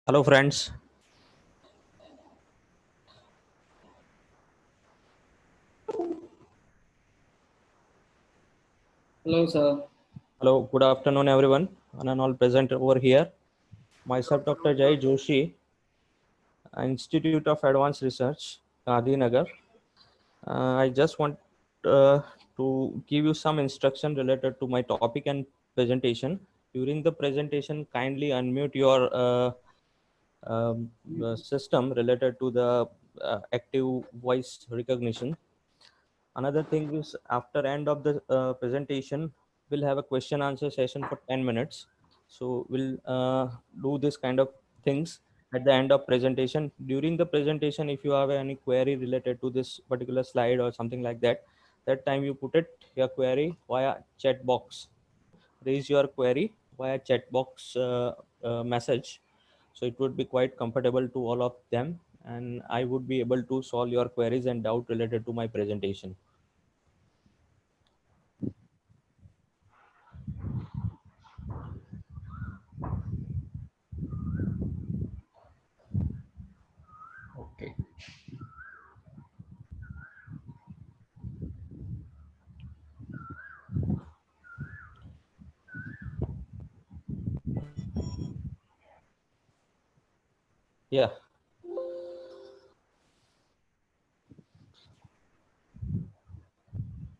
Hello, friends. Hello, sir. Hello, good afternoon, everyone. And all present over here. Myself, Dr. Jai Joshi, Institute of Advanced Research, Gandhinagar. I just want uh, to give you some instruction related to my topic and presentation. During the presentation, kindly unmute your system related to the active voice recognition. Another thing is after end of the presentation, we'll have a question answer session for 10 minutes. So we'll do this kind of things at the end of presentation. During the presentation, if you have any query related to this particular slide or something like that, that time you put it your query via chat box. Raise your query via chat box message. So it would be quite comfortable to all of them, and I would be able to solve your queries and doubt related to my presentation. Okay. Yeah.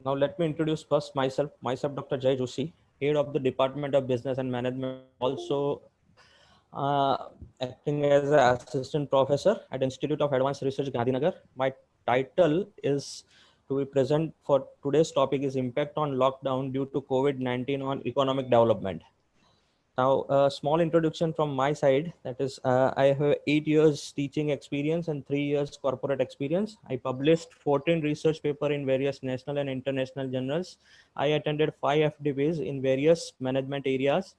Now let me introduce first myself. Myself, Dr. Jai Joshi, head of the Department of Business and Management, also acting as an assistant professor at Institute of Advanced Research, Gandhinagar. My title is to be present for today's topic is impact on lockdown due to COVID-19 on economic development. Now, a small introduction from my side. That is, I have 8 years teaching experience and 3 years corporate experience. I published 14 research paper in various national and international journals. I attended 5 FDBs in various management areas.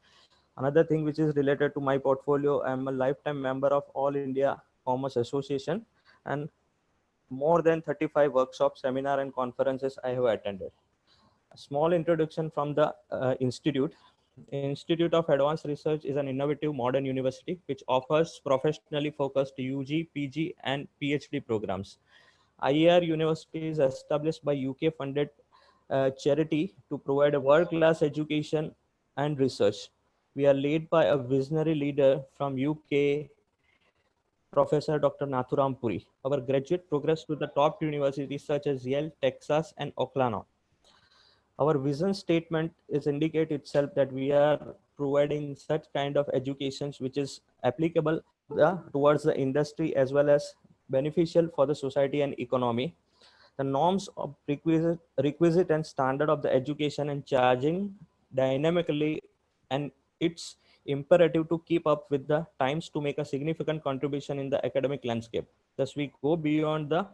Another thing which is related to my portfolio, I am a lifetime member of All India Commerce Association, and more than 35 workshops, seminar, and conferences I have attended. A small introduction from the institute. Institute of Advanced Research is an innovative modern university which offers professionally focused UG, PG, and PhD programs. IAR University is established by UK funded charity to provide a world class education and research. We are led by a visionary leader from UK, Professor Dr. Nathuram Puri. Our graduate progress to the top universities such as Yale, Texas, and Oklahoma. Our vision statement is indicate itself that we are providing such kind of educations which is applicable towards the industry as well as beneficial for the society and economy. The norms of requisite and standard of the education and charging dynamically, and it's imperative to keep up with the times to make a significant contribution in the academic landscape. Thus we go beyond the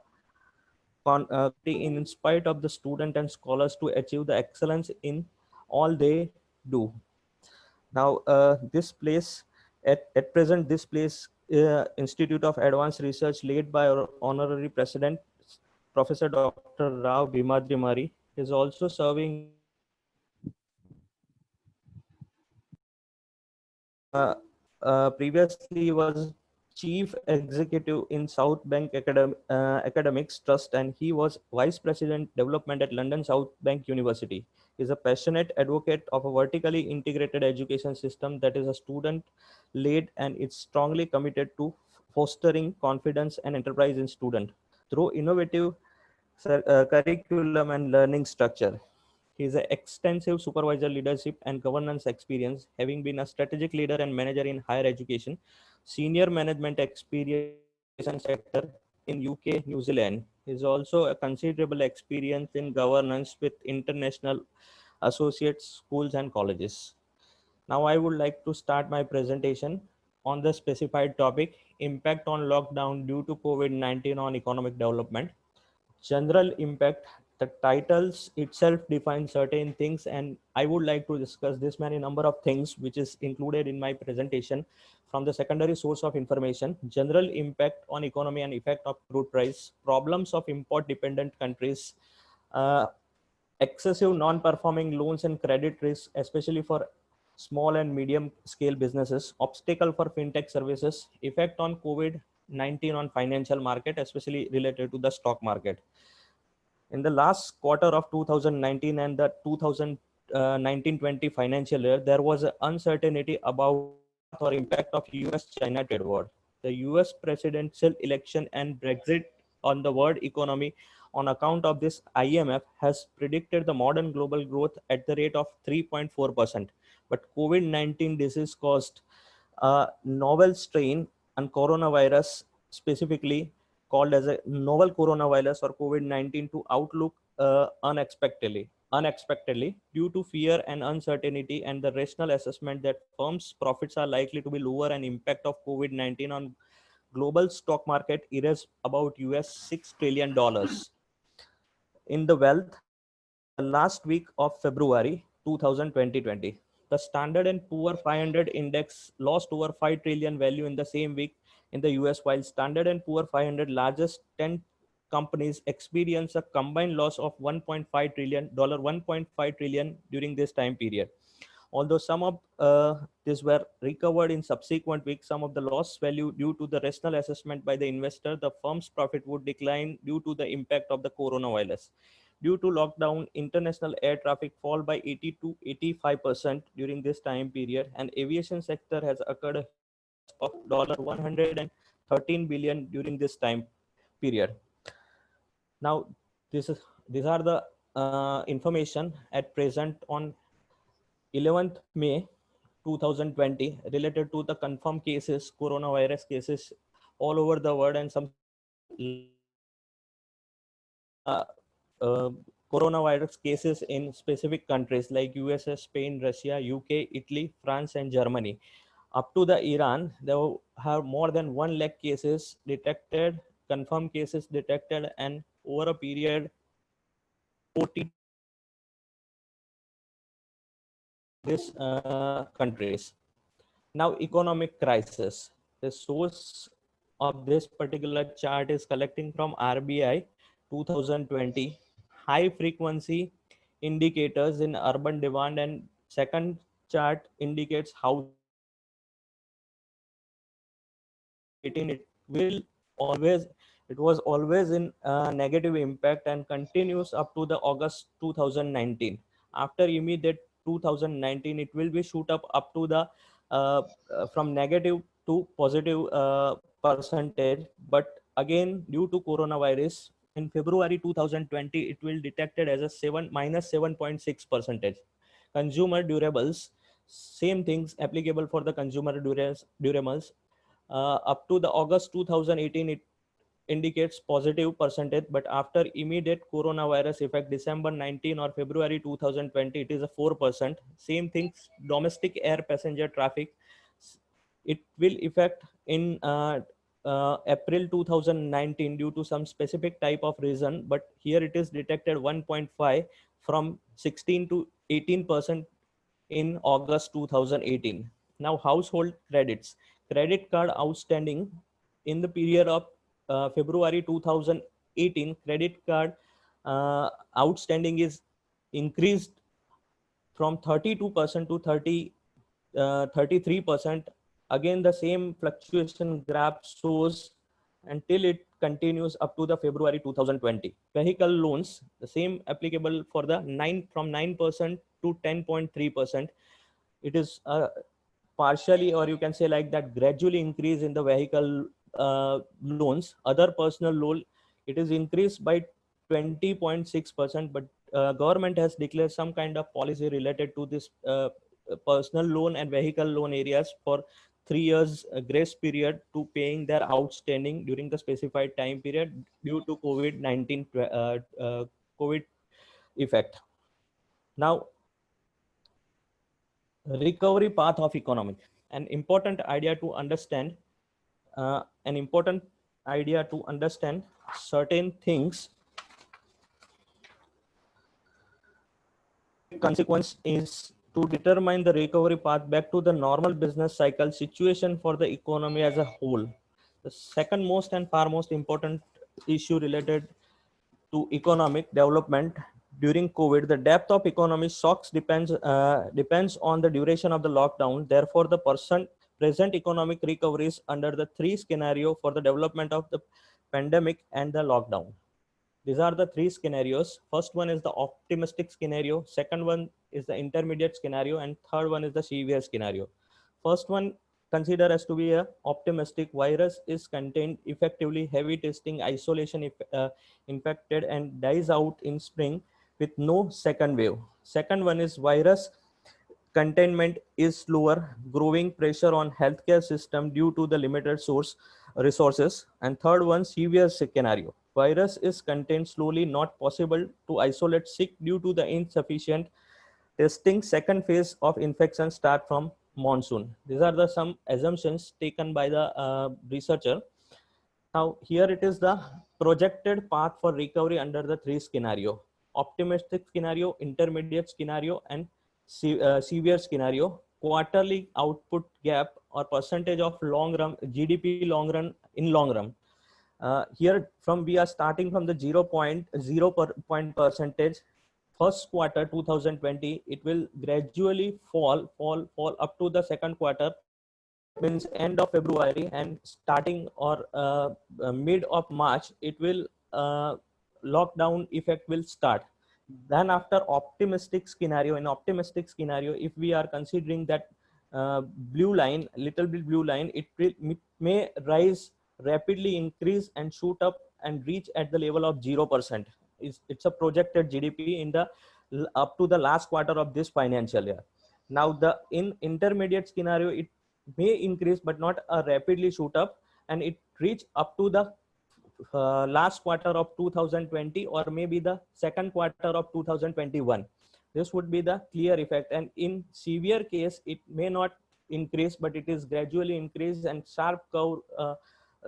in spite of the student and scholars to achieve the excellence in all they do. Now, this place, at present, this place, Institute of Advanced Research, led by our honorary president, Professor Dr. Rao Bhimadri Mari, is also serving uh, previously was chief executive in South Bank Academics Trust, and he was vice president development at London South Bank University. He is a passionate advocate of a vertically integrated education system that is a student led, and it's strongly committed to fostering confidence and enterprise in student through innovative curriculum and learning structure. He has extensive supervisor leadership and governance experience, having been a strategic leader and manager in higher education, senior management experience sector in UK, New Zealand. He is also a considerable experience in governance with international associates, schools, and colleges. Now, I would like to start my presentation on the specified topic impact on lockdown due to COVID 19 on economic development. General impact, the titles itself define certain things, and I would like to discuss this many number of things which is included in my presentation from the secondary source of information. General impact on economy and effect of crude price, problems of import dependent countries, uh, excessive non-performing loans and credit risk, especially for small and medium scale businesses, obstacle for fintech services, effect on COVID-19 on financial market, especially related to the stock market. In the last quarter of 2019 and the 2019-20 financial year, there was an uncertainty about path or impact of US-China trade war. The US presidential election and Brexit on the world economy on account of this, IMF has predicted the modern global growth at the rate of 3.4%. But COVID-19 disease caused a novel strain and coronavirus, specifically called as a novel coronavirus or COVID-19, to outlook unexpectedly due to fear and uncertainty and the rational assessment that firms' profits are likely to be lower and impact of COVID-19 on global stock market is about US $6 trillion in the wealth the last week of February 2020. The Standard and Poor 500 index lost over 5 trillion value in the same week in the US, while Standard and Poor 500 largest 10 companies experienced a combined loss of $1.5 trillion during this time period. Although some of these were recovered in subsequent weeks, some of the lost value due to the rational assessment by the investor, the firm's profit would decline due to the impact of the coronavirus. Due to lockdown, international air traffic fall by 80 to 85% during this time period, and aviation sector has occurred a of $113 billion during this time period. Now, these are the information at present on 11th May 2020 related to the confirmed cases, coronavirus cases all over the world, and some uh, coronavirus cases in specific countries like USA, Spain, Russia, UK, Italy, France, and Germany. Up to the Iran, there have more than 1 lakh cases detected, confirmed cases detected, and over a period 40 these countries. Now, economic crisis. The source of this particular chart is collecting from RBI 2020 high frequency indicators in urban demand, and second chart indicates how it will always it was always in negative impact and continues up to the August 2019. After immediate 2019, it will be shoot up to the from negative to positive percentage. But again, due to coronavirus, in February 2020, it will detected as a 7.6 percentage. Consumer durables, same things applicable for the consumer durables. Up to the August 2018, it indicates positive percentage, but after immediate coronavirus effect, December 19 or February 2020, it is a 4%. Same things, domestic air passenger traffic, it will affect in April 2019 due to some specific type of reason, but here it is detected 1.5 from 16 to 18% in August 2018. Now, household credits. Credit card outstanding in the period of February 2018, credit card outstanding is increased from 32% to 33%. Again, the same fluctuation graph shows until it continues up to the February 2020. Vehicle loans, the same applicable for the 9% to 10.3%. It is partially, or you can say like that, gradually increase in the vehicle loans. Other personal loan, it is increased by 20.6%, but government has declared some kind of policy related to this personal loan and vehicle loan areas for 3 years grace period to paying their outstanding during the specified time period due to COVID-19 COVID effect. Now, recovery path of economic, an important idea to understand certain things. Consequence is to determine the recovery path back to the normal business cycle situation for the economy as a whole. The second most and far most important issue related to economic development during COVID, the depth of economic shocks depends on the duration of the lockdown. Therefore, the present economic recovery is under the three scenario for the development of the pandemic and the lockdown. These are the three scenarios. First one is the optimistic scenario. Second one is the intermediate scenario, and third one is the severe scenario. First one consider as to be a optimistic. Virus is contained effectively, heavy testing, isolation infected, and dies out in spring with no second wave. Second one is virus containment is slower, growing pressure on healthcare system due to the limited source resources. And third one, severe scenario. Virus is contained slowly, not possible to isolate sick due to the insufficient testing. Second phase of infection start from monsoon. These are the some assumptions taken by the researcher. Now here it is the projected path for recovery under the three scenario: optimistic scenario, intermediate scenario, and severe scenario. Quarterly output gap or percentage of long run GDP long run in long run. Here from we are starting from the 0.0 percentage. First quarter 2020, it will gradually fall up to the second quarter, means end of February, and starting or mid of March, it will lockdown effect will start. Then after optimistic scenario, in optimistic scenario, if we are considering that blue line, little bit blue line, it may rise rapidly, increase and shoot up and reach at the level of 0%. It's a projected GDP in the up to the last quarter of this financial year. Now the in intermediate scenario, it may increase but not rapidly shoot up, and it reach up to the last quarter of 2020 or maybe the second quarter of 2021. This would be the clear effect. And in severe case, it may not increase, but it is gradually increase and sharp curve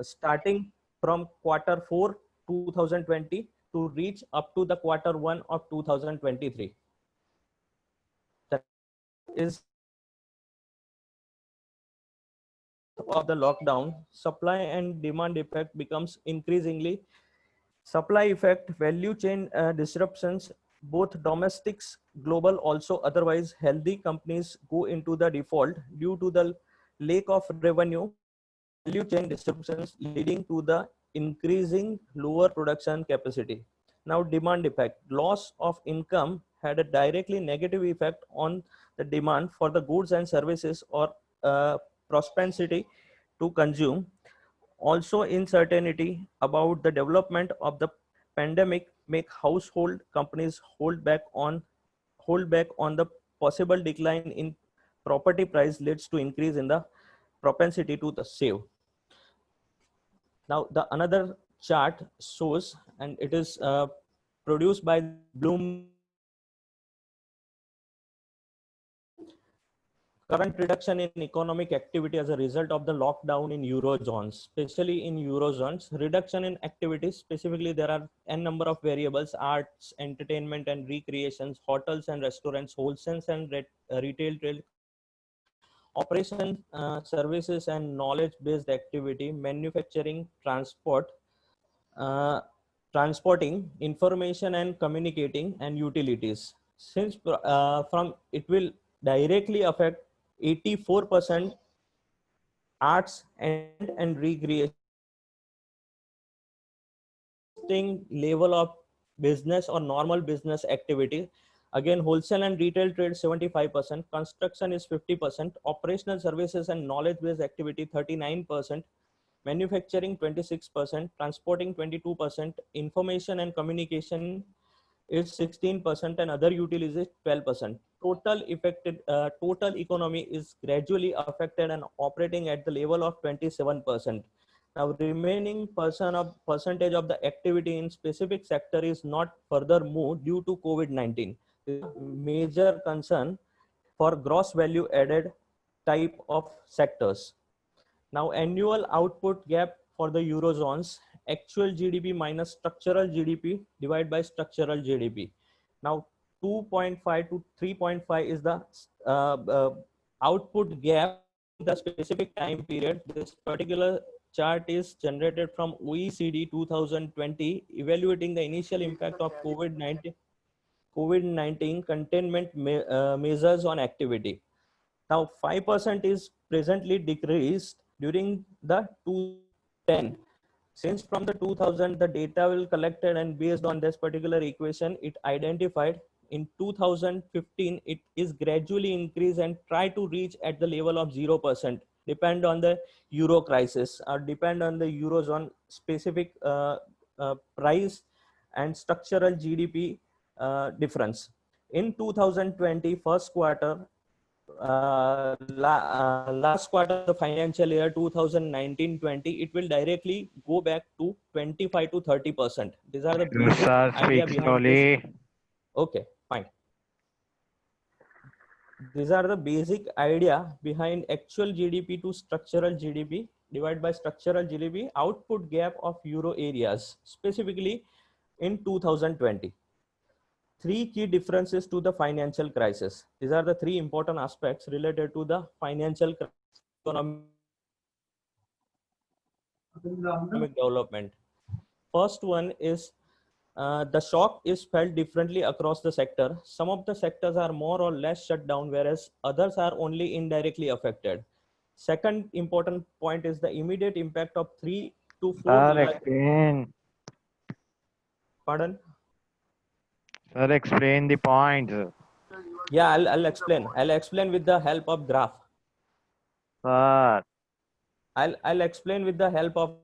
starting from quarter 4 2020 to reach up to the quarter 1 of 2023. That is of the lockdown. Supply and demand effect becomes increasingly supply effect, value chain disruptions, both domestics, global, also otherwise healthy companies go into the default due to the lack of revenue, value chain disruptions leading to the increasing lower production capacity. Now demand effect, loss of income had a directly negative effect on the demand for the goods and services or propensity to consume. Also, uncertainty about the development of the pandemic make household companies hold back on the possible decline in property price, leads to increase in the propensity to the save. Now the another chart shows, and it is produced by Bloom. Current reduction in economic activity as a result of the lockdown in Eurozones, especially in Eurozones. Reduction in activity, specifically there are n number of variables: arts, entertainment and recreations, hotels and restaurants, wholesale and retail trade, operation services and knowledge-based activity, manufacturing, transporting, information and communicating, and utilities. Since from it will directly affect 84% arts and recreation level of business or normal business activity. Again, wholesale and retail trade 75%, construction is 50%, operational services and knowledge-based activity 39%, manufacturing 26%, transporting 22%, information and communication is 16%, and other utilities is 12%. Total economy is gradually affected and operating at the level of 27%. Now remaining percentage of the activity in specific sector is not further moved due to COVID-19. Major concern for gross value added type of sectors. Now annual output gap for the Eurozones, actual GDP minus structural GDP divided by structural GDP. Now 2.5 to 3.5 is the output gap in the specific time period. This particular chart is generated from OECD 2020, evaluating the initial impact of COVID-19. COVID-19 containment measures on activity. Now 5% is presently decreased during the 2010. Since from the 2000 the data will collected, and based on this particular equation it identified in 2015 it is gradually increased and try to reach at the level of 0%, depend on the euro crisis or depend on the eurozone specific price and structural GDP difference. In 2020 first quarter, last quarter of the financial year 2019-20, it will directly go back to 25 to 30%. These are the basic Sir, idea speak behind this. slowly. Okay, fine. These are the basic idea behind actual GDP to structural GDP divided by structural GDP output gap of euro areas, specifically in 2020. Three key differences to the financial crisis. These are the three important aspects related to the financial economic development. First one is the shock is felt differently across the sector. Some of the sectors are more or less shut down, whereas others are only indirectly affected. Second important point is the immediate impact of 3 to 4 Sir, large. explain. Pardon? Sir, explain the points. Yeah, I'll explain. I'll explain with the help of graph. Sir, I'll explain with the help of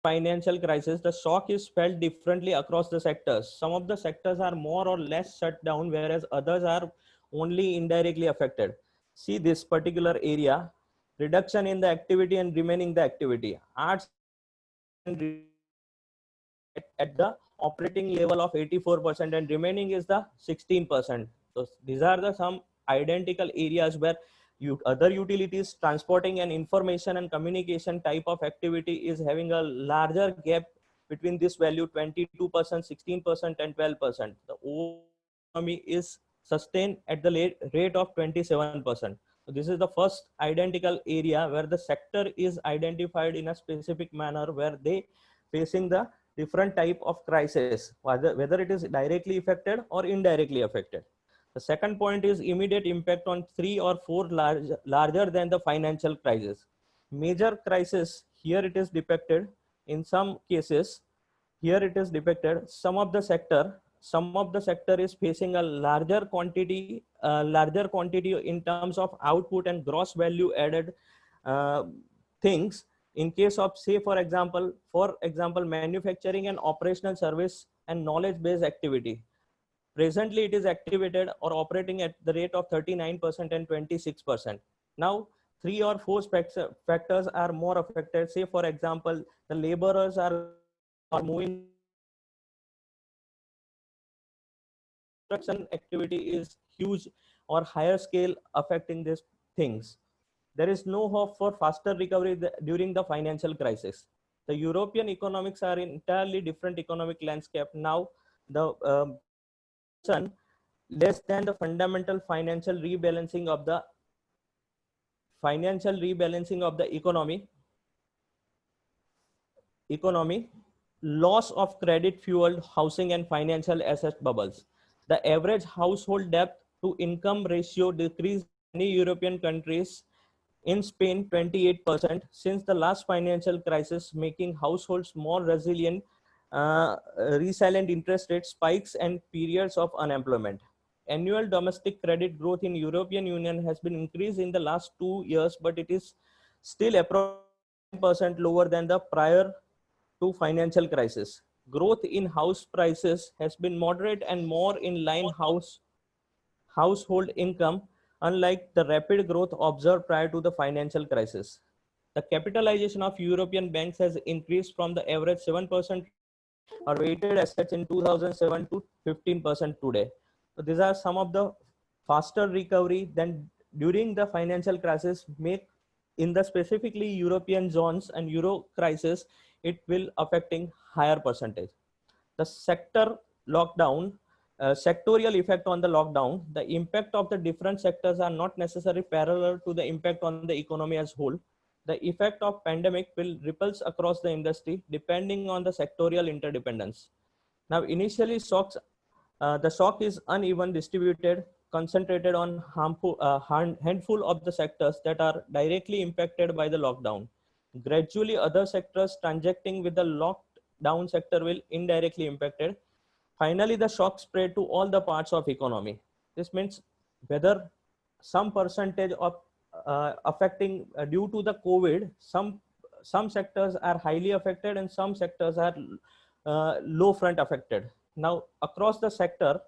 financial crisis. The shock is felt differently across the sectors. Some of the sectors are more or less shut down, whereas others are only indirectly affected. See this particular area, reduction in the activity and remaining the activity. Arts at the operating level of 84% and remaining is the 16%. So these are the some identical areas where other utilities, transporting and information and communication type of activity is having a larger gap between this value 22%, 16% and 12%. The economy is sustained at the rate of 27%. So this is the first identical area where the sector is identified in a specific manner where they facing the different type of crisis, whether it is directly affected or indirectly affected. The second point is immediate impact on 3 or 4 larger than the financial crisis. Major crisis, here it is depicted in some cases. Here it is depicted some of the sector is facing a larger quantity in terms of output and gross value added things. In case of, say for example manufacturing and operational service and knowledge based activity, presently it is activated or operating at the rate of 39% and 26%. Now 3 or 4 factors are more affected. Say for example the laborers are moving, construction activity is huge or higher scale affecting these things. There is no hope for faster recovery during the financial crisis. The European economics are entirely different economic landscape. Now the less than the fundamental financial rebalancing of the economy, loss of credit fueled housing and financial asset bubbles. The average household debt to income ratio decreased in many European countries. In Spain, 28% since the last financial crisis, making households more resilient, resilient interest rate spikes and periods of unemployment. Annual domestic credit growth in European Union has been increased in the last 2 years, but it is still approximately 10% lower than the prior to financial crisis. Growth in house prices has been moderate and more in line household income, unlike the rapid growth observed prior to the financial crisis. The capitalization of European banks has increased from the average 7% or weighted assets in 2007 to 15% today. So these are some of the faster recovery than during the financial crisis make in the specifically European zones and Euro crisis, it will affecting higher percentage. The sector lockdown, sectorial effect on the lockdown, the impact of the different sectors are not necessarily parallel to the impact on the economy as whole. The effect of pandemic will ripples across the industry depending on the sectorial interdependence. Now, initially the shock is uneven distributed, concentrated on handful of the sectors that are directly impacted by the lockdown. Gradually, other sectors transacting with the locked down sector will indirectly impacted. Finally, the shock spread to all the parts of economy. This means whether some percentage of affecting due to the COVID, some sectors are highly affected and some sectors are low front affected. Now, across the sector,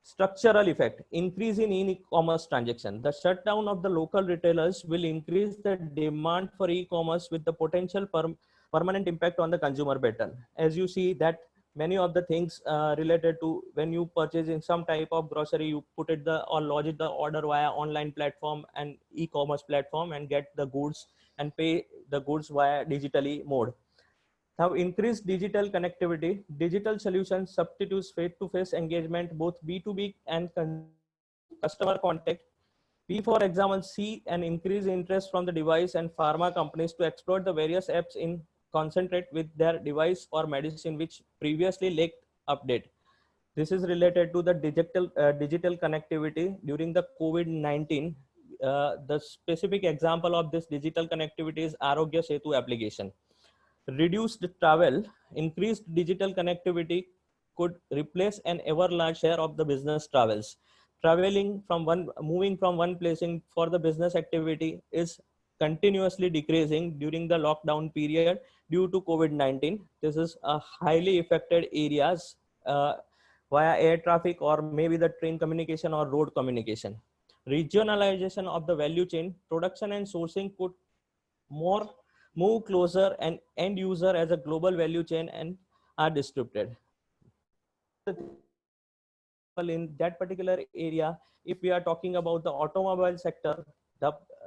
structural effect, increase in e-commerce transaction. The shutdown of the local retailers will increase the demand for e-commerce with the potential permanent impact on the consumer pattern. As you see that many of the things related to when you purchase in some type of grocery, you put it or lodge it the order via online platform and e-commerce platform and get the goods and pay the goods via digitally mode. Now, increased digital connectivity, digital solutions substitutes face-to-face engagement, both B2B and customer contact. We, for example, see an increased interest from the device and pharma companies to explore the various apps in concentrate with their device or medicine, which previously lacked update. This is related to the digital connectivity during the COVID-19. The specific example of this digital connectivity is Arogya Setu application. Reduced travel, increased digital connectivity could replace an ever large share of the business travels. Moving from one place for the business activity is continuously decreasing during the lockdown period due to COVID-19. This is a highly affected areas via air traffic or maybe the train communication or road communication. Regionalization of the value chain, production and sourcing could move closer and end user as a global value chain and are distributed. In that particular area, if we are talking about the automobile sector,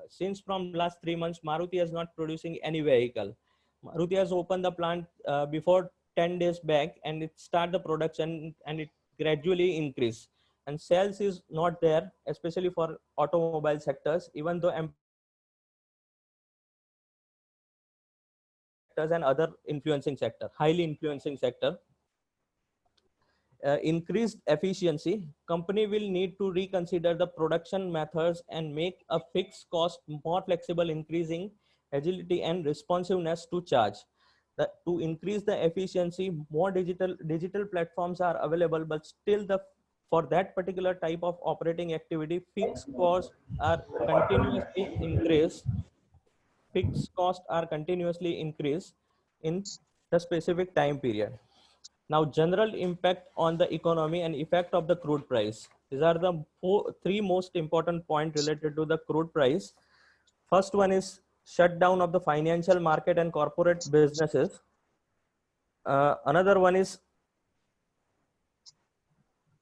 since from last 3 months, Maruti is not producing any vehicle. Maruti has opened the plant before 10 days back and it start the production and it gradually increase. And sales is not there, especially for automobile sectors, even though and other influencing sector, highly influencing sector. Increased efficiency, company will need to reconsider the production methods and make a fixed cost more flexible, increasing agility and responsiveness to charge. To increase the efficiency, more digital platforms are available, but still for that particular type of operating activity, fixed costs are continuously increased. Fixed costs are continuously increased in the specific time period. Now, general impact on the economy and effect of the crude price. These are the three most important points related to the crude price. First one is shutdown of the financial market and corporate businesses. Another one is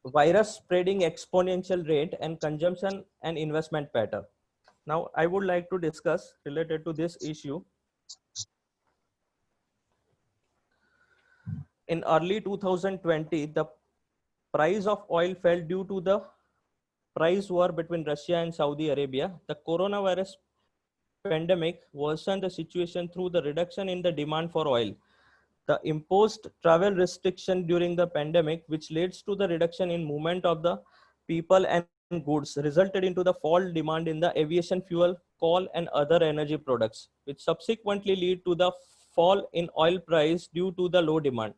virus spreading exponential rate and consumption and investment pattern. Now, I would like to discuss related to this issue. In early 2020, the price of oil fell due to the price war between Russia and Saudi Arabia. The coronavirus pandemic worsened the situation through the reduction in the demand for oil. The imposed travel restriction during the pandemic, which leads to the reduction in movement of the people and goods, resulted into the fall demand in the aviation fuel, coal and other energy products, which subsequently lead to the fall in oil price due to the low demand.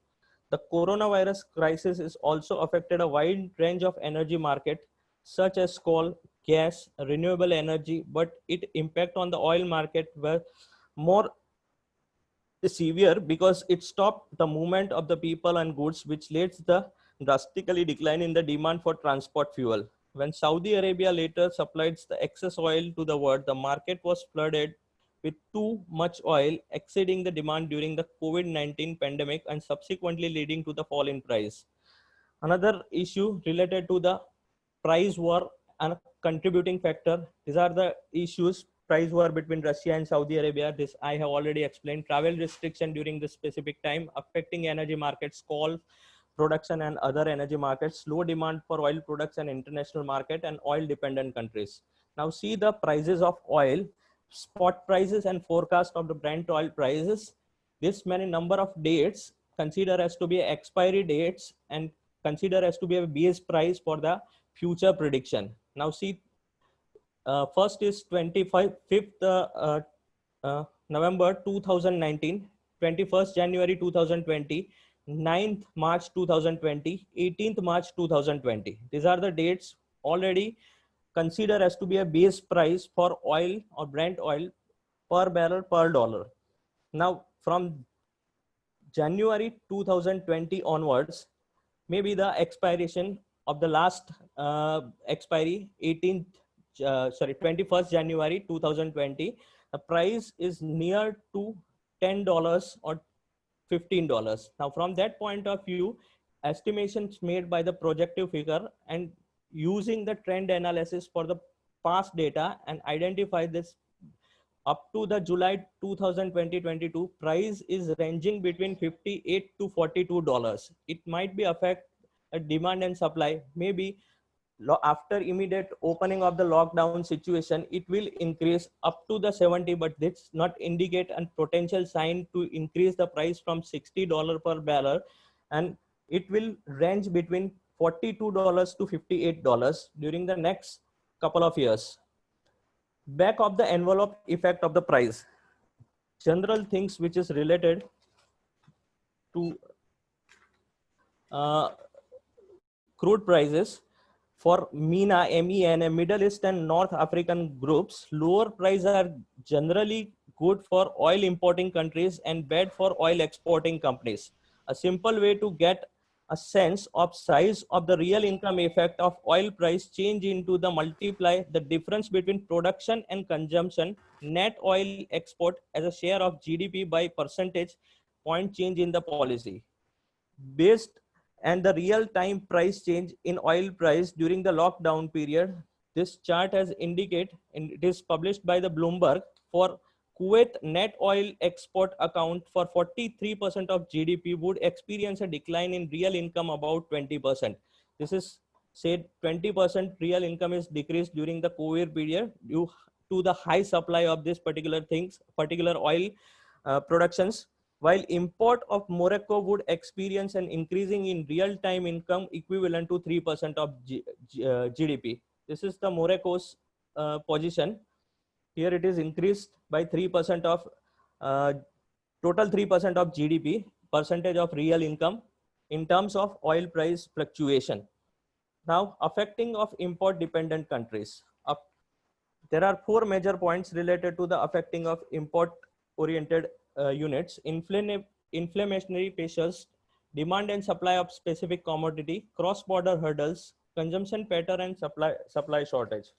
The coronavirus crisis is also affected a wide range of energy market, such as coal, gas, renewable energy, but its impact on the oil market were more severe because it stopped the movement of the people and goods, which leads the drastically decline in the demand for transport fuel. When Saudi Arabia later supplied the excess oil to the world, the market was flooded with too much oil, exceeding the demand during the COVID-19 pandemic and subsequently leading to the fall in price. Another issue related to the price war and contributing factor. These are the issues: price war between Russia and Saudi Arabia. This I have already explained. Travel restriction during this specific time, affecting energy markets, coal production and other energy markets, low demand for oil products and international market, and oil dependent countries. Now see the prices of oil. spot prices and forecast of the Brent oil prices. This many number of dates consider as to be expiry dates and consider as to be a base price for the future prediction. Now see, first is 5th November 2019, 21st January 2020, 9th March 2020, 18th March 2020. These are the dates already considered as to be a base price for oil or Brent oil per barrel per dollar. Now from January 2020 onwards, maybe the expiration of the last expiry 21st January 2020, the price is near to $10 or $15. Now from that point of view, estimations made by the projective figure and using the trend analysis for the past data and identify this up to the July 2020-22 price is ranging between $58 to $42. It might be affect a demand and supply. Maybe after immediate opening of the lockdown situation, it will increase up to the 70, but this not indicate a potential sign to increase the price from $60 per barrel, and it will range between $42 to $58 during the next couple of years. Back of the envelope effect of the price. General things which is related to crude prices for MENA, MEN, Middle East and North African groups, lower prices are generally good for oil importing countries and bad for oil exporting companies. A simple way to get a sense of size of the real income effect of oil price change into the multiply the difference between production and consumption, net oil export as a share of GDP by percentage point change in the policy. Based and the real time price change in oil price during the lockdown period, this chart has indicate, and it is published by the Bloomberg, for Kuwait net oil export account for 43% of GDP would experience a decline in real income about 20%. This is said 20% real income is decreased during the COVID period due to the high supply of this particular oil productions, while import of Morocco would experience an increasing in real time income equivalent to 3% of GDP. This is the Morocco's position. Here it is increased by 3% of total 3% of GDP, percentage of real income in terms of oil price fluctuation. Now, affecting of import dependent countries. There are 4 major points related to the affecting of import oriented units: inflationary pressures, demand and supply of specific commodity, cross-border hurdles, consumption pattern and supply shortage.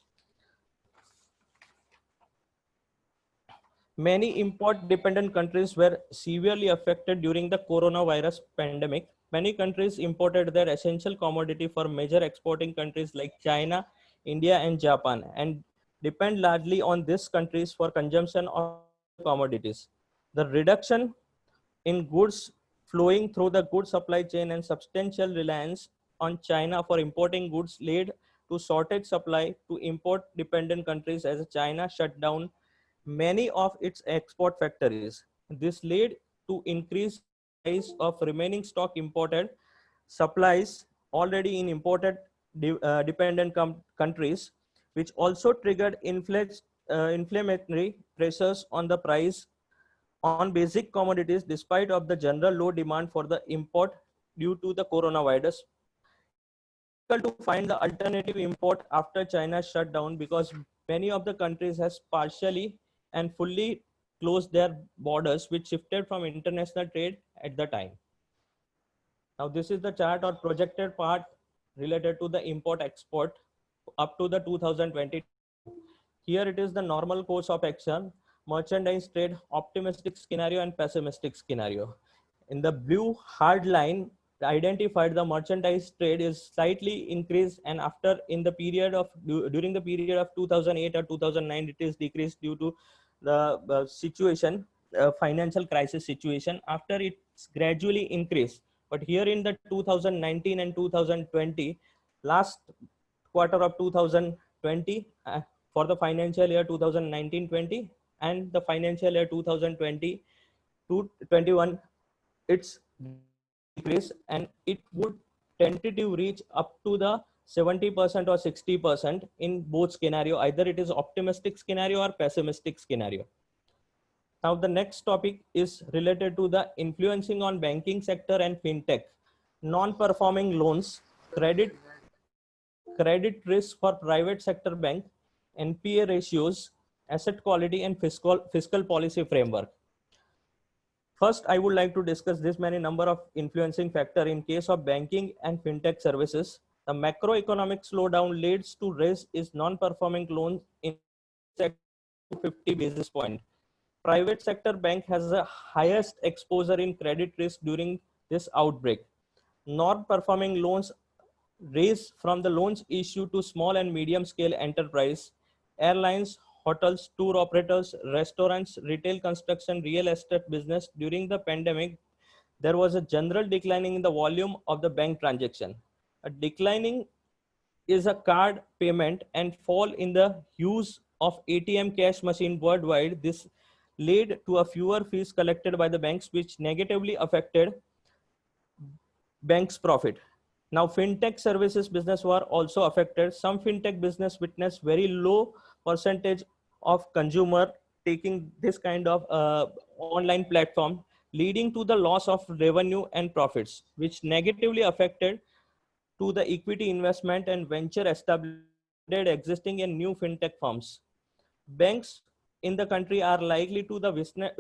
Many import-dependent countries were severely affected during the coronavirus pandemic. Many countries imported their essential commodity for major exporting countries like China, India, and Japan, and depend largely on these countries for consumption of commodities. The reduction in goods flowing through the goods supply chain and substantial reliance on China for importing goods led to shortage supply to import-dependent countries as China shut down many of its export factories. This led to increased price of remaining stock imported supplies already in imported dependent countries, which also triggered inflammatory pressures on the price on basic commodities despite of the general low demand for the import due to the coronavirus. Difficult to find the alternative import after China shut down because many of the countries has partially and fully closed their borders, which shifted from international trade at the time. Now this is the chart or projected part related to the import export up to the 2020. Here it is the normal course of action, merchandise trade, optimistic scenario and pessimistic scenario. In the blue hard line identified, the merchandise trade is slightly increased, and after in the period of during the period of 2008 or 2009 it is decreased due to the situation, financial crisis situation. After it's gradually increased, but here in the 2019 and 2020, last quarter of 2020 for the financial year 2019-20, and the financial year 2020 to 21, it's decrease, and it would tentative reach up to the 70% or 60% in both scenario. Either it is optimistic scenario or pessimistic scenario. Now, the next topic is related to the influencing on banking sector and fintech, non-performing loans, credit risk for private sector bank, NPA ratios, asset quality, and fiscal policy framework. First, I would like to discuss this many number of influencing factor in case of banking and fintech services. The macroeconomic slowdown leads to raise is non-performing loans in 50 basis point. Private sector bank has the highest exposure in credit risk during this outbreak. Non-performing loans raise from the loans issued to small and medium scale enterprise, airlines, hotels, tour operators, restaurants, retail, construction, real estate business. During the pandemic, there was a general declining in the volume of the bank transaction. A declining is a card payment and fall in the use of ATM cash machine worldwide. This led to a fewer fees collected by the banks, which negatively affected banks' profit. Now, fintech services business were also affected. Some fintech business witnessed very low percentage of consumer taking this kind of online platform, leading to the loss of revenue and profits, which negatively affected to the equity investment and venture established existing in new fintech firms. Banks in the country are likely to the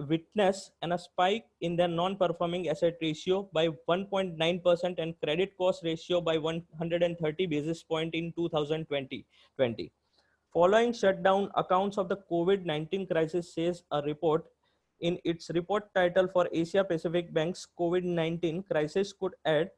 witness and a spike in their non-performing asset ratio by 1.9% and credit cost ratio by 130 basis point in 2020. Following shutdown, accounts of the COVID-19 crisis, says a report. In its report title for Asia Pacific Banks, COVID-19 crisis could add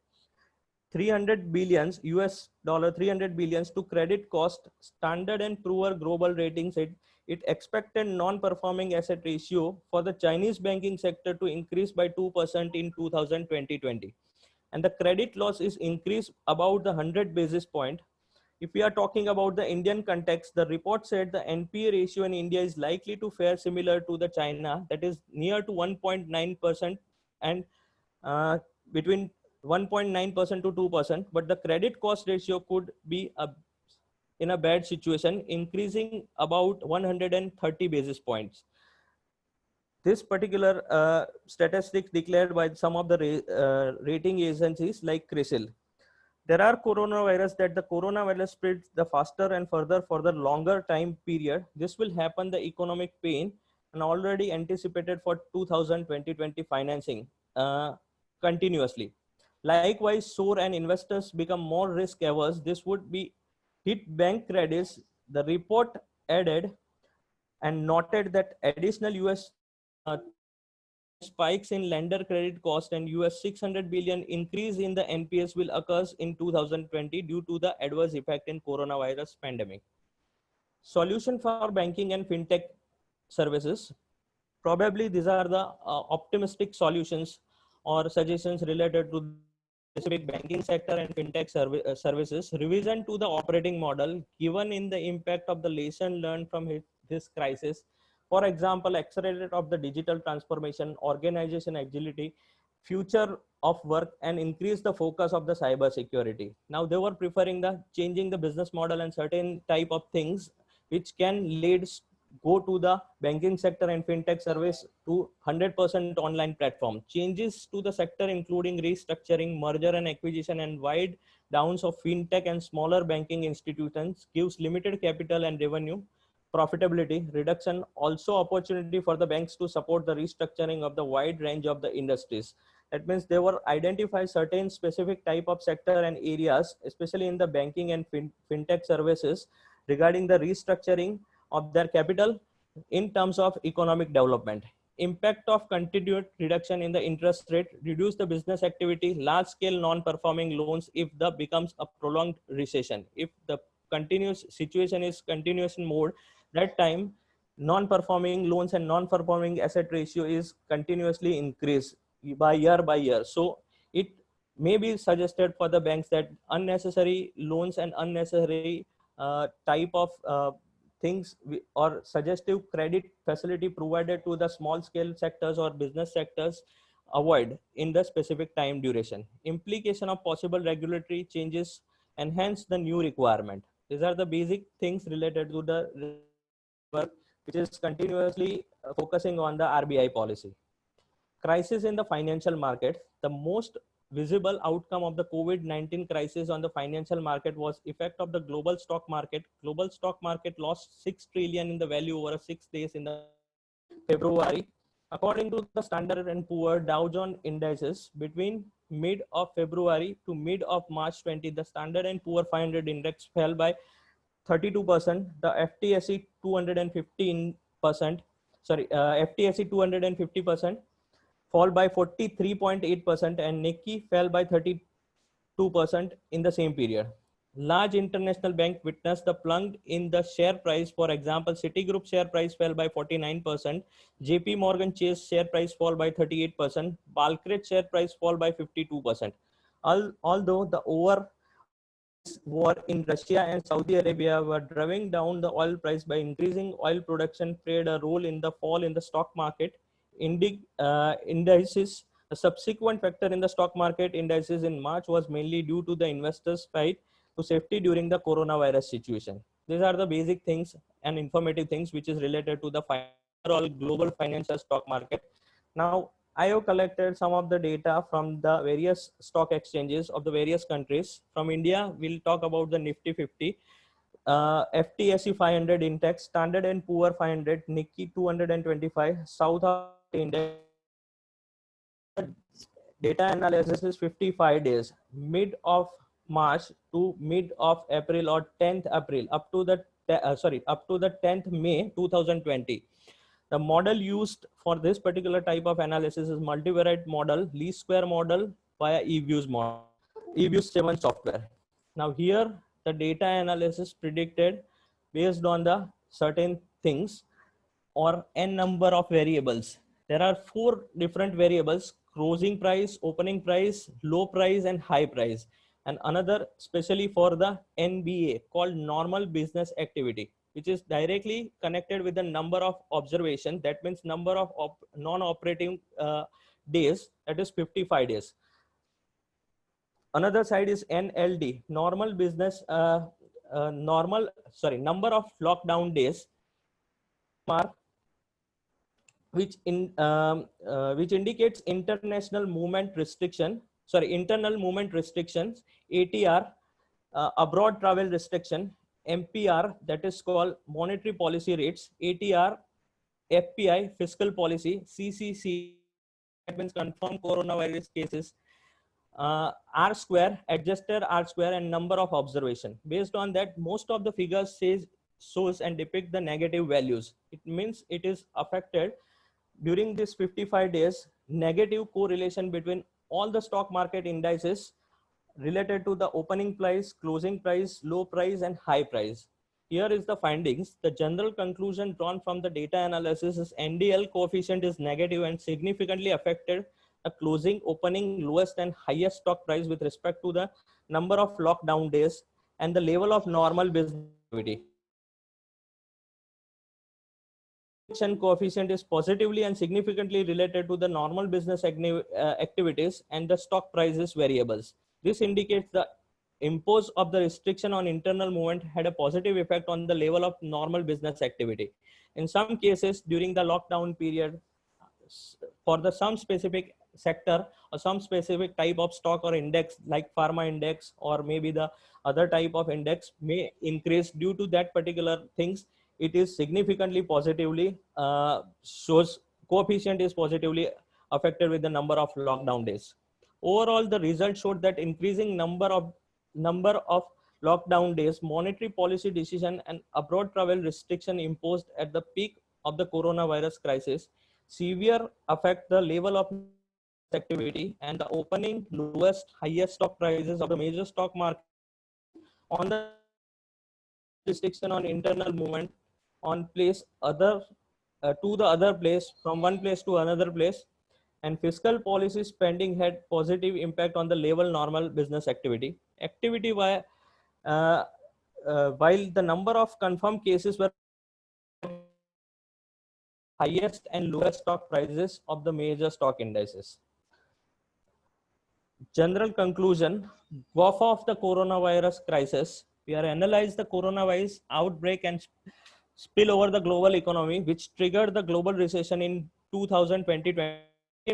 300 billions US dollar 300 billions to credit cost. Standard and Poor Global Rating said it expected non-performing asset ratio for the Chinese banking sector to increase by 2% in 2020, and the credit loss is increased about the 100 basis point. If we are talking about the Indian context, the report said the NPA ratio in India is likely to fare similar to the China, that is near to 1.9% and between 1.9% to 2%, but the credit cost ratio could be in a bad situation, increasing about 130 basis points. This particular statistics declared by some of the rating agencies like CRISIL. There are coronavirus that the coronavirus spreads the faster and further for the longer time period. This will happen the economic pain and already anticipated for 2020 financing continuously. Likewise, SOAR and investors become more risk averse. This would be hit bank credits. The report added and noted that additional US spikes in lender credit cost and US 600 billion increase in the NPS will occur in 2020 due to the adverse effect in coronavirus pandemic. Solution for banking and fintech services. Probably these are the optimistic solutions or suggestions related to specific banking sector and fintech services. Revision to the operating model given in the impact of the lesson learned from this crisis. For example, accelerated of the digital transformation, organization agility, future of work, and increase the focus of the cyber security. Now they were preferring the changing the business model and certain type of things which can lead go to the banking sector and fintech service to 100% online platform. Changes to the sector including restructuring, merger and acquisition, and wide downs of fintech and smaller banking institutions gives limited capital and revenue profitability reduction. Also opportunity for the banks to support the restructuring of the wide range of the industries. That means they were identify certain specific type of sector and areas, especially in the banking and fintech services, regarding the restructuring of their capital in terms of economic development. Impact of continued reduction in the interest rate, reduce the business activity, large scale non-performing loans if the becomes a prolonged recession. If the continuous situation is continuous in mode, that time non-performing loans and non-performing asset ratio is continuously increased by year. So it may be suggested for the banks that unnecessary loans and unnecessary type of things or suggestive credit facility provided to the small scale sectors or business sectors avoid in the specific time duration. Implication of possible regulatory changes and hence the new requirement. These are the basic things related to the work which is continuously focusing on the RBI policy. Crisis in the financial market. The most visible outcome of the COVID-19 crisis on the financial market was effect of the global stock market. Global stock market lost 6 trillion in the value over 6 days in the February. According to the Standard and Poor Dow Jones indices, between mid of February to mid of March 20, the Standard and Poor 500 index fell by 32%. The FTSE 215%, FTSE 250% fall by 43.8% and Nikkei fell by 32% in the same period. Large international bank witnessed the plunge in the share price. For example, Citigroup share price fell by 49%, JP Morgan Chase share price fall by 38%, Balcret share price fall by 52%. Although the war in Russia and Saudi Arabia were driving down the oil price by increasing oil production played a role in the fall in the stock market indices. A subsequent factor in the stock market indices in March was mainly due to the investors' fight to safety during the coronavirus situation. These are the basic things and informative things which is related to the overall global financial stock market. Now, I have collected some of the data from the various stock exchanges of the various countries. From India, we'll talk about the Nifty 50, FTSE 500 index, Standard and Poor 500, Nikkei 225, South Africa index. Data analysis is 55 days, mid of March to mid of April or 10th April up to the 10th May 2020. The model used for this particular type of analysis is multivariate model, least square model via eViews model, eViews 7 software. Now here the data analysis predicted based on the certain things or n number of variables. There are 4 different variables: closing price, opening price, low price, and high price. And another specially for the NBA called normal business activity, which is directly connected with the number of observation. That means number of non-operating days, that is 55 days. Another side is NLD, normal business, number of lockdown days, which indicates internal movement restrictions, ATR, abroad travel restriction, MPR, that is called monetary policy rates, ATR, FPI, fiscal policy, CCC, that means confirmed coronavirus cases, R square, adjusted R square, and number of observation. Based on that, most of the figures shows and depict the negative values. It means it is affected during this 55 days, negative correlation between all the stock market indices related to the opening price, closing price, low price, and high price. Here is the findings. The general conclusion drawn from the data analysis is NDL coefficient is negative and significantly affected the closing, opening, lowest and highest stock price with respect to the number of lockdown days and the level of normal business activity. Coefficient is positively and significantly related to the normal business activities and the stock prices variables. This indicates the impose of the restriction on internal movement had a positive effect on the level of normal business activity. In some cases during the lockdown period, for the some specific sector or some specific type of stock or index like pharma index or maybe the other type of index may increase due to that particular things. It is significantly positively shows coefficient is positively affected with the number of lockdown days. Overall, the result showed that increasing number of lockdown days, monetary policy decision, and abroad travel restriction imposed at the peak of the coronavirus crisis severe affect the level of activity and the opening, lowest, highest stock prices of the major stock market on the restriction on internal movement on place other to the other place from one place to another place, and fiscal policy spending had positive impact on the level normal business activity while the number of confirmed cases were highest and lowest stock prices of the major stock indices. General conclusion, off of the coronavirus crisis, we are analyze the coronavirus outbreak and spill over the global economy, which triggered the global recession in 2020.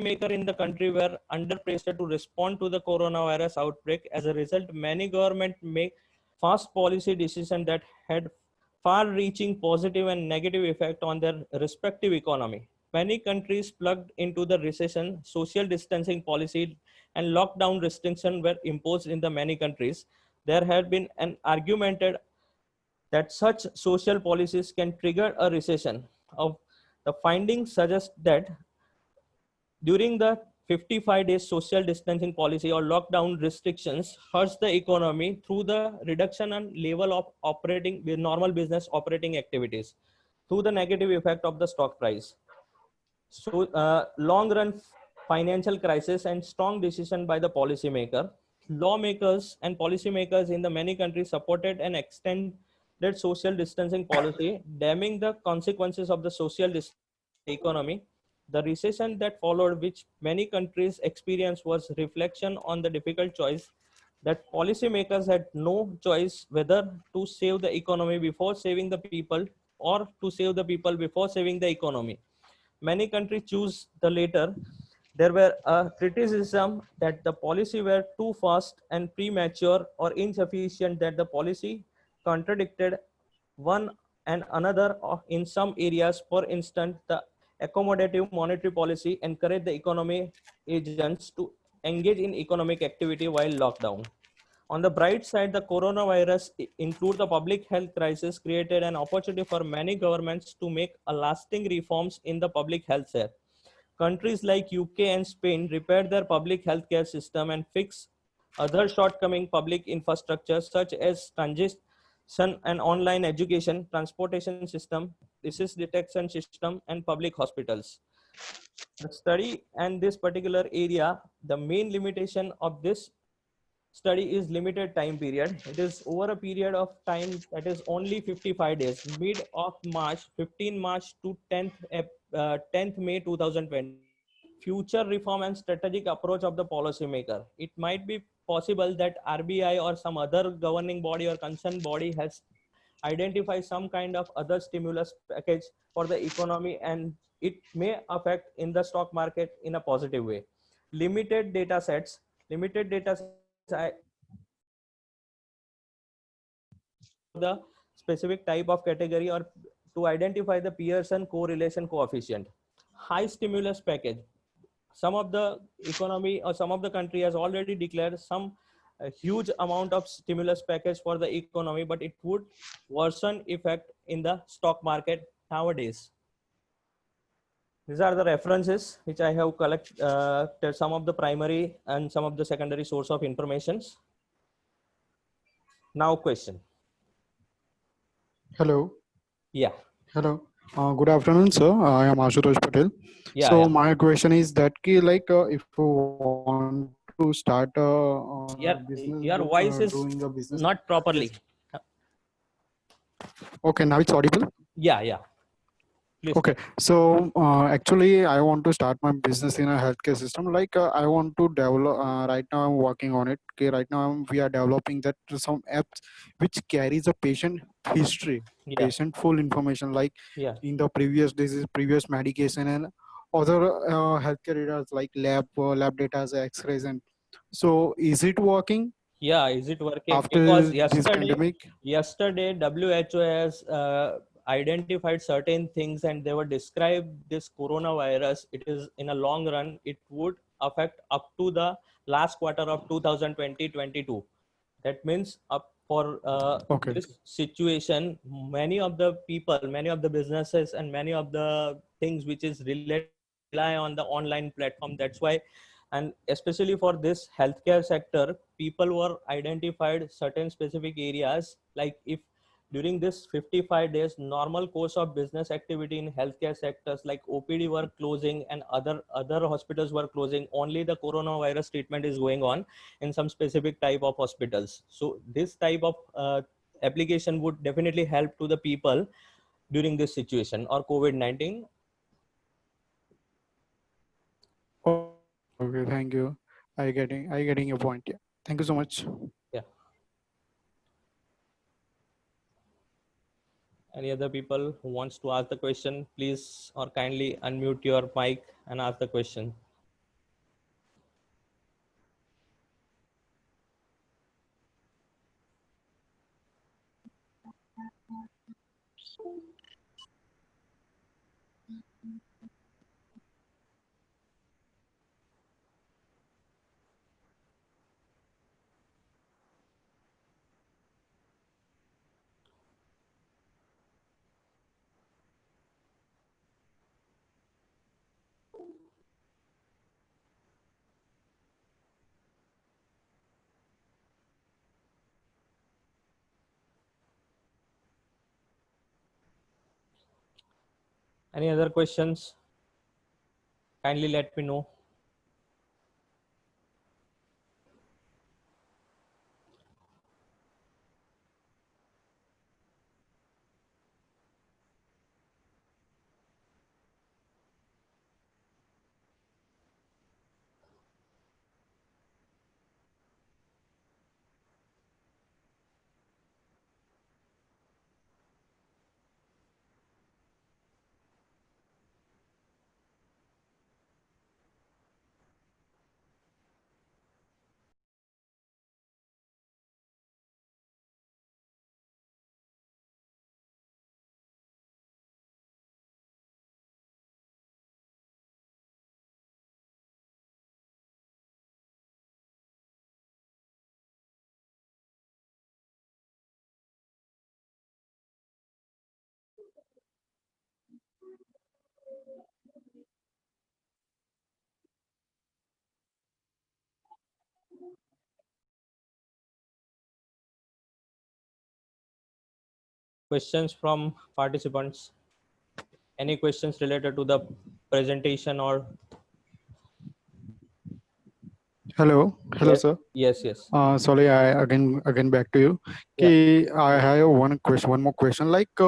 Maker in the country were under pressure to respond to the coronavirus outbreak. As a result, many governments make fast policy decisions that had far-reaching positive and negative effect on their respective economy. Many countries plugged into the recession, social distancing policy and lockdown restrictions were imposed in the many countries. There had been an argumented that such social policies can trigger a recession. Of the findings suggest that during the 55 days social distancing policy or lockdown restrictions hurts the economy through the reduction and level of operating with normal business operating activities through the negative effect of the stock price. So long run financial crisis and strong decision by the policymaker. Lawmakers and policymakers in the many countries supported and extended social distancing policy, damning the consequences of the social economy. The recession that followed, which many countries experienced, was reflection on the difficult choice that policymakers had no choice whether to save the economy before saving the people or to save the people before saving the economy. Many countries choose the latter. There were a criticism that the policy were too fast and premature or insufficient, that the policy contradicted one and another in some areas. For instance, the accommodative monetary policy encouraged the economy agents to engage in economic activity while lockdown. On the bright side, the coronavirus include the public health crisis created an opportunity for many governments to make a lasting reforms in the public health sector. Countries like UK and Spain repaired their public healthcare system and fixed other shortcoming public infrastructure such as transition and online education, transportation system, disease detection system, and public hospitals. The study and this particular area, the main limitation of this study is limited time period. It is over a period of time that is only 55 days, mid of March, 15 March to 10th May 2020. Future reform and strategic approach of the policymaker. It might be possible that RBI or some other governing body or concerned body has identified some kind of other stimulus package for the economy, and it may affect in the stock market in a positive way. Limited data sets, the specific type of category or to identify the Pearson correlation coefficient. High stimulus package. Some of the economy or some of the country has already declared some huge amount of stimulus package for the economy, but it would worsen effect in the stock market nowadays. These are the references which I have collected, some of the primary and some of the secondary source of informations. Now question. Hello. Yeah. Hello. Good afternoon, sir. I am Ashutosh Patel. Yeah. So Yeah. my question is that if you want to start a business, Your voice is doing a business, not properly. Okay, now it's audible. Yeah. Please. Okay, so actually, I want to start my business in a healthcare system. I want to develop. Right now, I'm working on it. Okay, right now we are developing that some apps which carries a patient history, Yeah. patient full information, like Yeah. in the previous disease, previous medication, and other healthcare areas like lab data, X-rays, and so is it working? Yeah, is it working? After Because this pandemic? yesterday WHO has identified certain things and they were described this coronavirus. It is in a long run, it would affect up to the last quarter of 2020-22. That means up for Okay. this situation, many of the people, many of the businesses and many of the things which is related rely on the online platform. That's why, and especially for this healthcare sector, people were identified certain specific areas, like if during this 55 days normal course of business activity in healthcare sectors like OPD were closing and other hospitals were closing, only the coronavirus treatment is going on in some specific type of hospitals. So this type of application would definitely help to the people during this situation or COVID-19. okay. Thank you. I getting your point. Yeah. Thank you so much. Yeah. Any other people who wants to ask the question, please or kindly unmute your mic and ask the question. Any other questions? Kindly let me know. Questions from participants? Any questions related to the presentation or? Hello. Hello, Yes. sir. Yes. Sorry, I again back to you. Yeah. Okay, I have one more question. Like,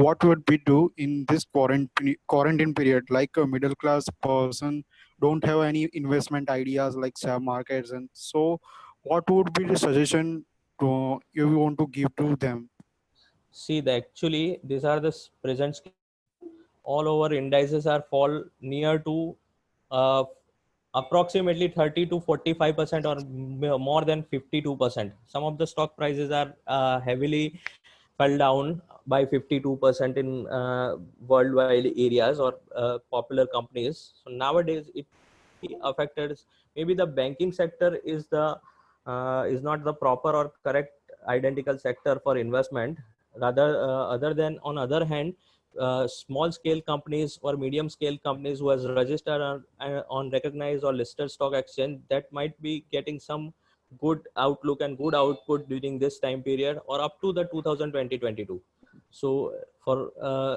what would we do in this quarantine period? Like, a middle class person don't have any investment ideas like share markets, and so, what would be the suggestion to you want to give to them? See, actually, these are the present all over indices are fall near to uh, approximately 30 to 45% or more than 52%. Some of the stock prices are heavily fell down by 52% in worldwide areas or popular companies. So nowadays it affected. Maybe the banking sector is not the proper or correct identical sector for investment. Rather, other than on other hand, small scale companies or medium scale companies who has registered on recognized or listed stock exchange, that might be getting some good outlook and good output during this time period or up to the 2020-22. So for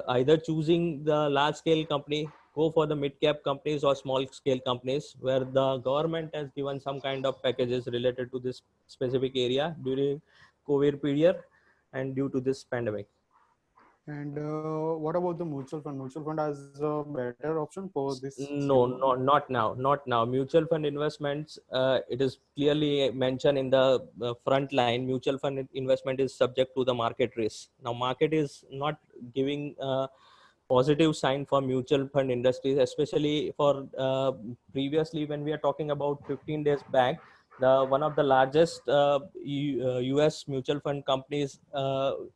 either choosing the large scale company, go for the mid cap companies or small scale companies where the government has given some kind of packages related to this specific area during COVID period and due to this pandemic. And what about the mutual fund? Mutual fund has a better option for this No, scenario. no, not now. Mutual fund investments, it is clearly mentioned in the front line. Mutual fund investment is subject to the market risk. Now, market is not giving positive sign for mutual fund industries, especially for previously when we are talking about 15 days back, the one of the largest US mutual fund companies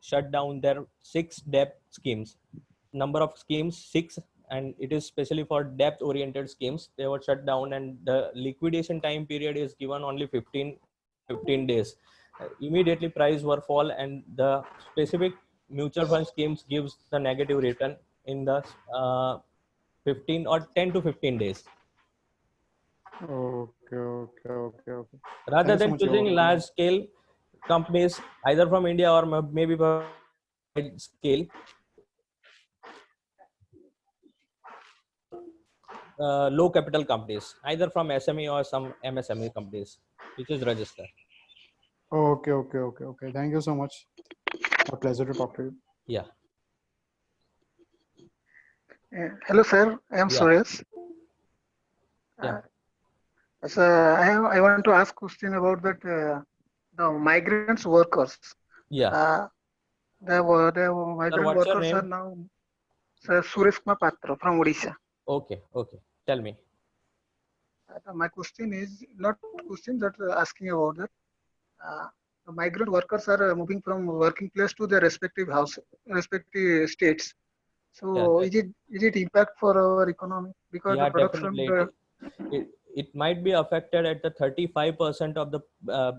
shut down their 6 debt schemes. Number of schemes 6, and it is specially for debt oriented schemes. They were shut down and the liquidation time period is given only 15 days. Immediately price were fall and the specific mutual fund schemes gives the negative return in the 15 or 10 to 15 days. Okay. Thank Rather you so than much. choosing large scale companies either from India or maybe worldwide scale, low capital companies, either from SME or some MSME companies, which is registered. Okay. Thank you so much. A pleasure to talk to you. Yeah. Hello, sir. I am Yeah. Suresh. Yeah. So I want to ask question about that the migrants workers. Yeah. The Sir, migrant what's your workers are name? now Suresh Kumar Patra from Odisha. Okay. Okay. Tell me. My question is not question that asking about that. Uh, the migrant workers are moving from working place to their respective house, respective states. Yeah. So is it impact for our economy because the Yeah, production definitely. It might be affected at the 35% of the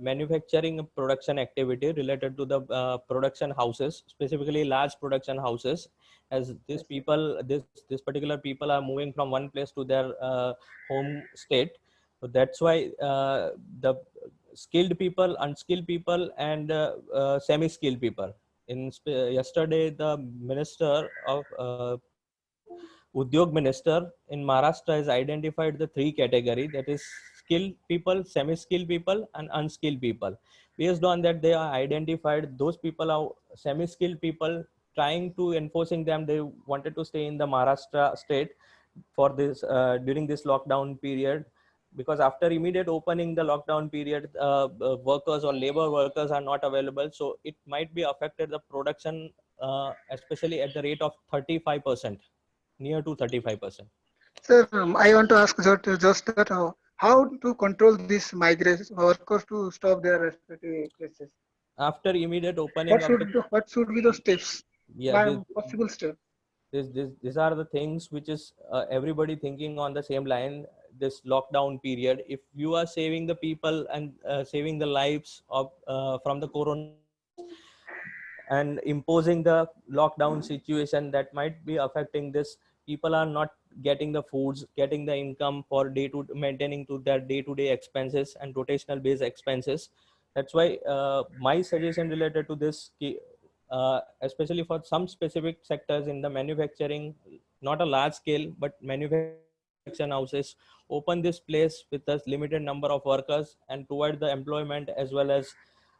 manufacturing production activity related to the production houses, specifically large production houses, as these people, this particular people are moving from one place to their home state. So that's why the skilled people, unskilled people, and semi-skilled people. Yesterday, the minister of Udyog Minister in Maharashtra has identified the three category, that is skilled people, semi-skilled people, and unskilled people. Based on that, they are identified those people are semi-skilled people, trying to enforcing them. They wanted to stay in the Maharashtra state for this during this lockdown period, because after immediate opening the lockdown period, workers or labor workers are not available. So it might be affected the production, especially at the rate of 35%, near to 35%. Sir, I want to ask just that how to control these migrants workers to stop their respective places. After immediate opening of the, What should be the steps? yeah, My possible step. these are the things which is everybody thinking on the same line. This lockdown period, if you are saving the people and saving the lives of from the corona, and imposing the lockdown situation, that might be affecting this. People are not getting the foods, getting the income for day to maintaining to their day-to-day expenses and rotational based expenses. That's why my suggestion related to this, especially for some specific sectors in the manufacturing, not a large scale but manufacturing houses, open this place with a limited number of workers and provide the employment as well as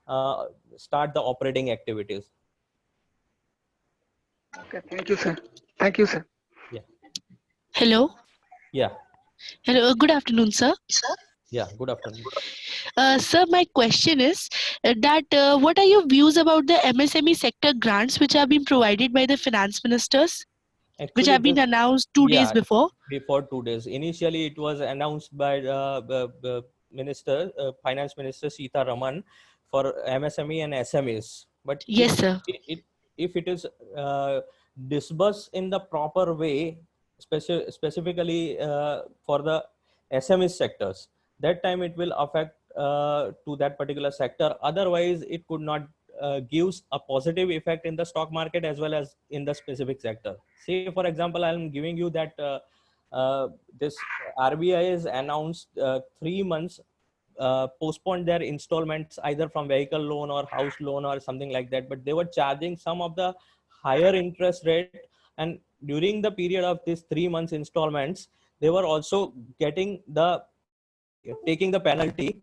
uh, start the operating activities. Okay, thank you, sir. Thank you, sir. Yeah. Hello. Yeah. Hello. Good afternoon, sir. Yeah. Good afternoon. Sir, my question is that what are your views about the MSME sector grants which have been provided by the finance ministers, which Actually, have been this, announced 2 days yeah, before? before 2 days. Initially, it was announced by the minister, finance minister Sita Raman, for MSME and SMEs. But Yes, sir. if it is disbursed in the proper way, specifically for the SME sectors, that time it will affect to that particular sector. Otherwise, it could not gives a positive effect in the stock market as well as in the specific sector. Say, for example, I'm giving you that this RBI has announced 3 months postponed their installments either from vehicle loan or house loan or something like that, but they were charging some of the higher interest rate, and during the period of this 3 months installments, they were also getting the taking the penalty.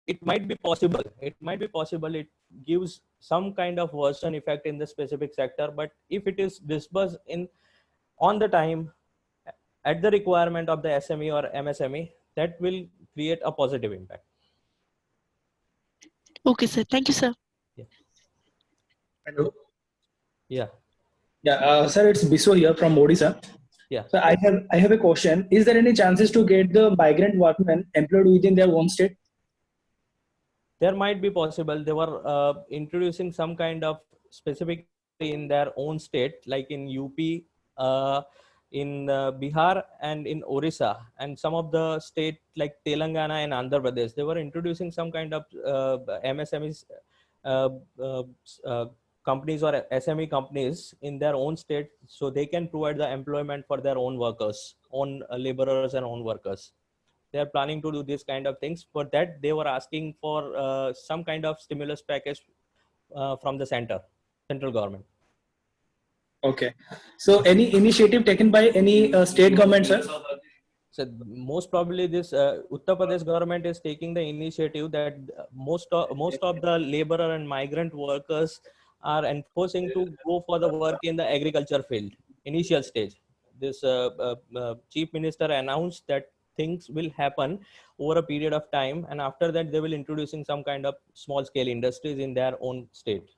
It gives some kind of worsen effect in the specific sector, but if it is disbursed in on the time at the requirement of the SME or MSME, that will create a positive impact. Okay, sir. Thank you, sir. Hello. Yeah. Yeah, sir, it's Biso here from Odisha. Yeah. So I have a question. Is there any chances to get the migrant workmen employed within their own state? There might be possible. They were introducing some kind of specific in their own state, like in UP, in Bihar, and in Orissa, and some of the state like Telangana and Andhra Pradesh. They were introducing some kind of MSMEs, uh, uh, uh, companies or SME companies in their own state, so they can provide the employment for their own workers, own laborers and own workers. They are planning to do this kind of things. For that, they were asking for some kind of stimulus package from the central government. Okay. So any initiative taken by any state government, sir? So most probably this Uttar Pradesh government is taking the initiative that most of the laborer and migrant workers are enforcing to go for the work in the agriculture field initial stage. this chief minister announced that things will happen over a period of time, and after that they will introducing some kind of small scale industries in their own state.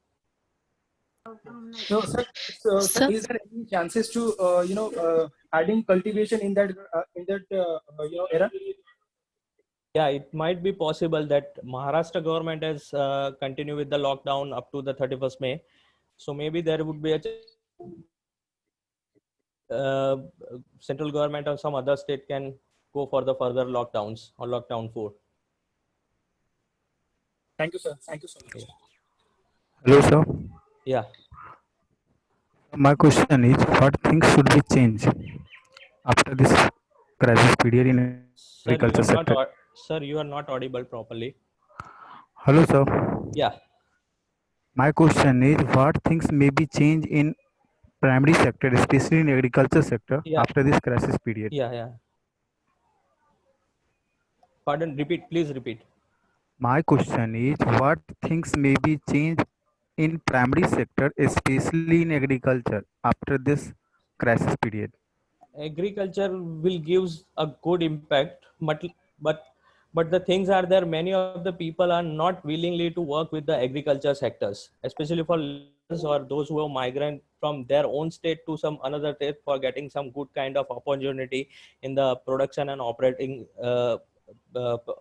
So, sir, Sir, is there any chances to adding cultivation in that era? Yeah, it might be possible that Maharashtra government has continued with the lockdown up to the 31st May. So maybe there would be a central government or some other state can go for the further lockdowns or lockdown 4. Thank you, sir. Thank you so much. Hello, sir. Yeah. My question is, what things should be changed after this crisis period in Sir, you agriculture are not, sector? sir, you are not audible properly. Hello, sir. Yeah. My question is, what things may be changed in primary sector, especially in agriculture sector, Yeah. after this crisis period? Yeah. Pardon, repeat, please repeat. My question is, what things may be changed in primary sector, especially in agriculture, after this crisis period? Agriculture will gives a good impact, but but the things are there, many of the people are not willingly to work with the agriculture sectors, especially for laborers or those who are migrant from their own state to some another state for getting some good kind of opportunity in the production and operating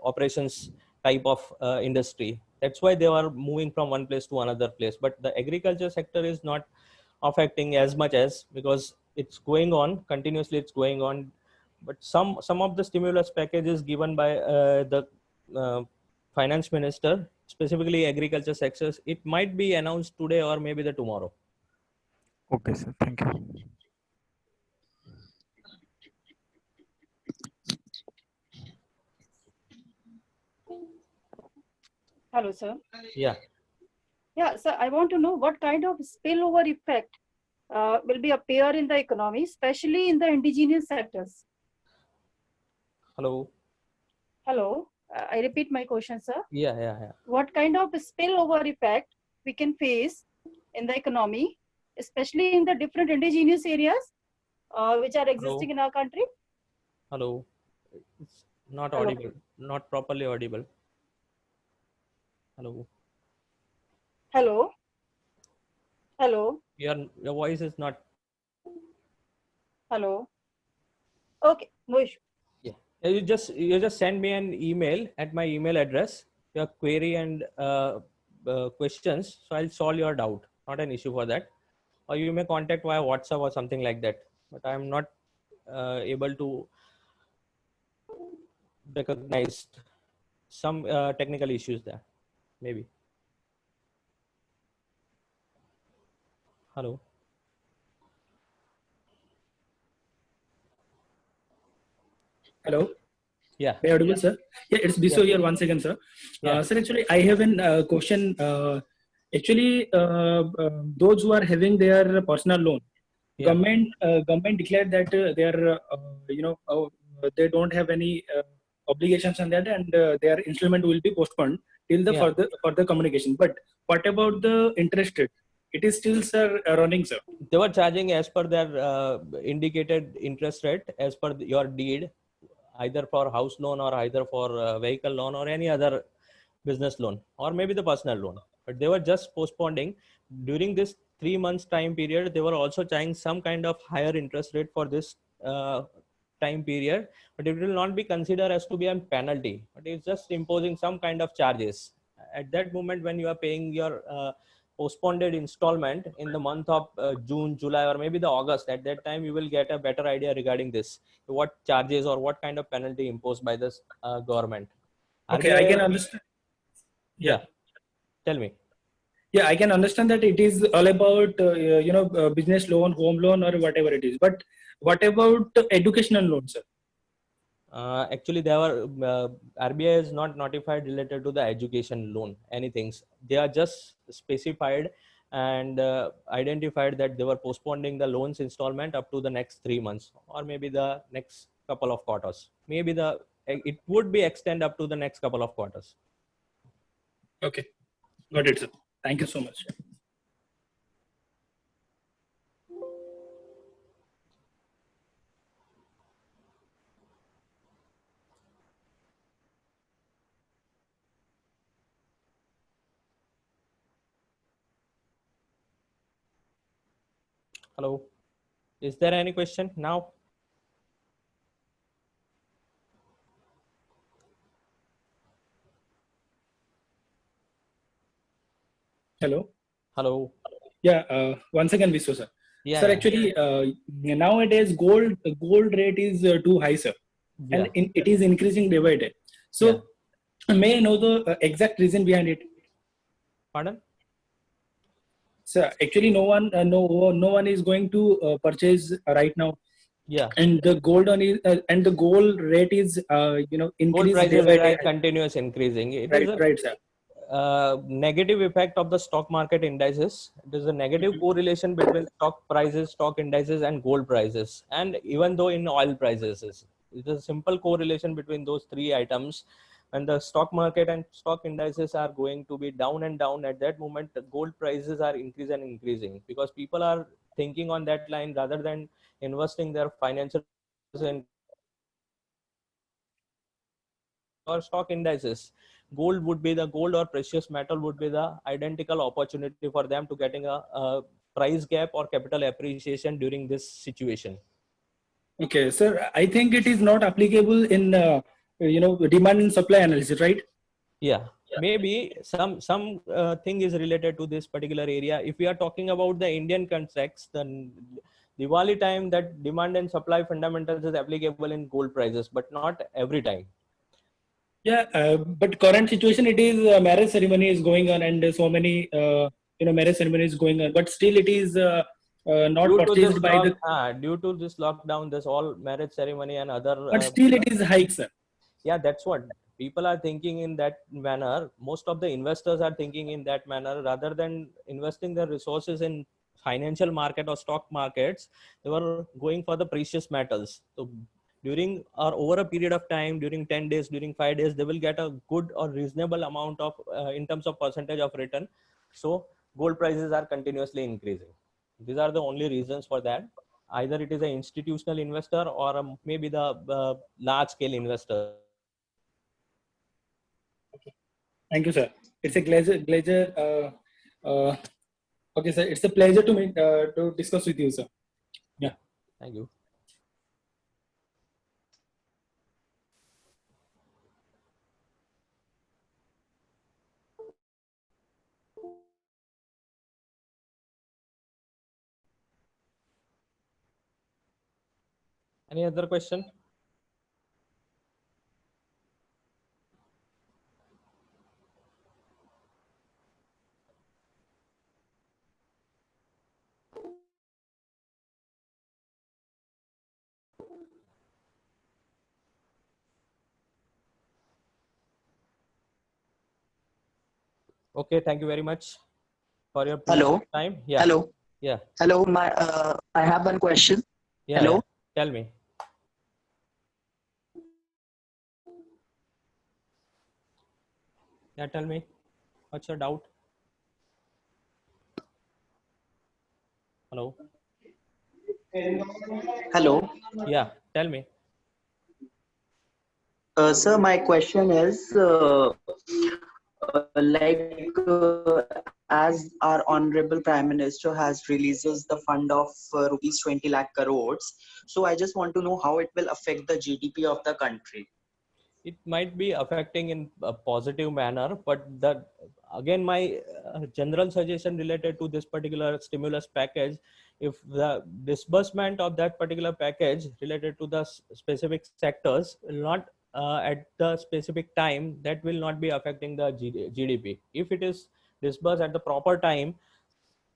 operations type of industry. That's why they are moving from one place to another place, but the agriculture sector is not affecting as much as, because it's going on continuously, it's going on. But some of the stimulus packages given by the uh, finance minister, specifically agriculture sectors, it might be announced today or maybe the tomorrow. Okay, sir. Thank you. Hello, sir. Yeah. Yeah, sir, I want to know what kind of spillover effect will be appear in the economy, especially in the indigenous sectors. Hello. Hello, I repeat my question, sir. Yeah. What kind of spillover effect we can face in the economy, especially in the different indigenous areas which are existing in our country? Hello. It's not Hello. audible, not properly audible. Hello. Hello. Hello. Your voice is not. Hello. Okay, no issue. Yeah. You just send me an email at my email address, your query and questions. So I'll solve your doubt. Not an issue for that. Or you may contact via WhatsApp or something like that. But I'm not able to recognize some technical issues there. Maybe. Hello. Hello. Yeah. May I audible, sir? Yeah, it's Biso here once again, sir. Yeah. Sir, actually, I have a question. Those who are having their personal loan, Yeah. government declared that they don't have any obligations on that, and their installment will be postponed till the Yeah. further communication. But what about the interest rate? It is still, sir, running, sir. They were charging as per their indicated interest rate as per your deed, either for house loan or either for vehicle loan or any other business loan or maybe the personal loan. But they were just postponing during this 3 months time period. They were also charging some kind of higher interest rate for this time period, but it will not be considered as to be a penalty, but it's just imposing some kind of charges at that moment when you are paying your postponed installment in the month of June, July, or maybe the August. At that time, you will get a better idea regarding this, what charges or what kind of penalty imposed by this government. Okay, RBI I can understand. Yeah. Tell me. Yeah, I can understand that it is all about business loan, home loan, or whatever it is. But what about educational loan, sir? Actually, they were RBI is not notified related to the education loan anything. They are just specified and identified that they were postponing the loans installment up to the next 3 months or maybe the next couple of quarters. Maybe it would be extend up to the next couple of quarters. Okay, got it, sir. Thank you so much. Hello. Is there any question now? Hello. Hello. Yeah. Once again, Vishwa sir. Yeah. Sir, Yeah. actually, nowadays gold rate is too high, sir, and Yeah. it is increasing day by day. So, may I know the exact reason behind it? Pardon? So, actually, no one is going to purchase right now, Yeah. and the gold on is and the gold rate is Gold increased day prices by are day. continuous increasing. It is Right, a right, sir. negative effect of the stock market indices. It is a negative correlation between stock prices, stock indices, and gold prices. And even though in oil prices, it is a simple correlation between those three items. When the stock market and stock indices are going to be down and down, at that moment, the gold prices are increasing and increasing because people are thinking on that line rather than investing their financial in or stock indices. Gold would be the gold or precious metal would be the identical opportunity for them to getting a price gap or capital appreciation during this situation. Okay, sir. I think it is not applicable in demand and supply analysis, right? Yeah, maybe some thing is related to this particular area. If we are talking about the Indian context, then Diwali time that demand and supply fundamentals is applicable in gold prices, but not every time. Yeah, but current situation it is marriage ceremony is going on and so many marriage ceremonies going on, but still it is not purchased by the. Due to this lockdown, this all marriage ceremony and other But still it is hike, sir. yeah, that's what people are thinking in that manner. Most of the investors are thinking in that manner rather than investing their resources in financial market or stock markets. They were going for the precious metals. So during or over a period of time, during 10 days, during 5 days, they will get a good or reasonable amount of in terms of percentage of return. So gold prices are continuously increasing. These are the only reasons for that. Either it is an institutional investor or maybe the large scale investor. Thank you, sir. It's a pleasure. Okay, sir. It's a pleasure to meet to discuss with you, sir. Yeah. Thank you. Any other question? Okay, thank you very much for your Hello. time. Yeah. Hello. Yeah. Hello. I have one question. Yeah. Hello. Yeah. Tell me. Yeah, tell me. What's your doubt? Hello. Hello. Yeah, tell me. Sir, my question is as our honorable prime minister has releases the fund of rupees 20 lakh crores, so I just want to know how it will affect the GDP of the country. It might be affecting in a positive manner, but that again my general suggestion related to this particular stimulus package, if the disbursement of that particular package related to the specific sectors will not at the specific time, that will not be affecting the GDP. If it is disbursed at the proper time,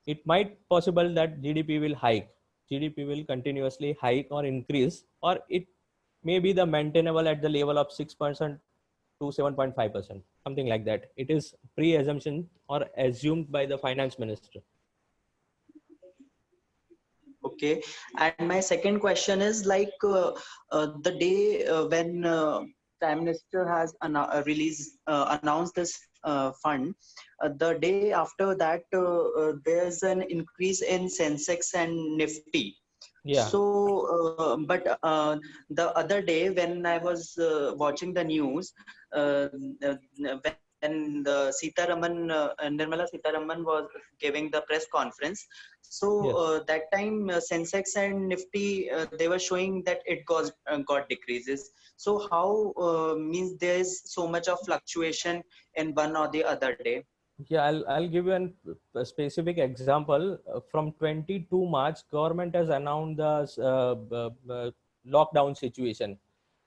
it might possible that GDP will hike. GDP will continuously hike or increase, or it may be the maintainable at the level of 6% to 7.5%, something like that. It is pre-assumption or assumed by the finance minister. Okay. And my second question is the day when prime minister has announced this fund, the day after that there's an increase in Sensex and Nifty. Yeah. So, but the other day when I was watching the news, when when the Nirmala Sitaraman was giving the press conference. So Yes. that time Sensex and Nifty they were showing that it got decreases. So how means there is so much of fluctuation in one or the other day? Yeah, I'll give you a specific example. From 22 March, government has announced the lockdown situation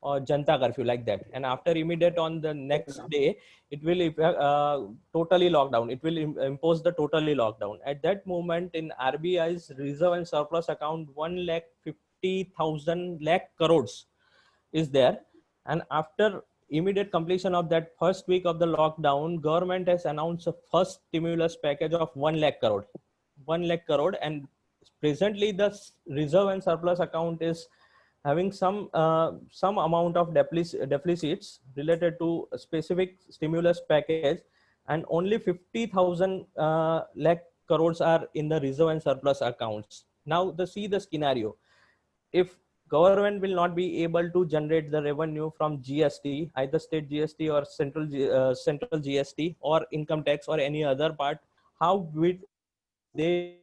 or Janta curfew like that. And after immediate on the next day, it will totally lockdown. It will impose the totally lockdown. At that moment, in RBI's reserve and surplus account, 1,50,000 lakh crores is there. And after immediate completion of that first week of the lockdown, government has announced a first stimulus package of 1 lakh crore. 1 lakh crore, and presently the reserve and surplus account is having some amount of deficits related to a specific stimulus package, and only 50,000 lakh crores are in the reserve and surplus accounts. Now see the scenario. If government will not be able to generate the revenue from GST, either state GST or central GST or income tax or any other part, how will they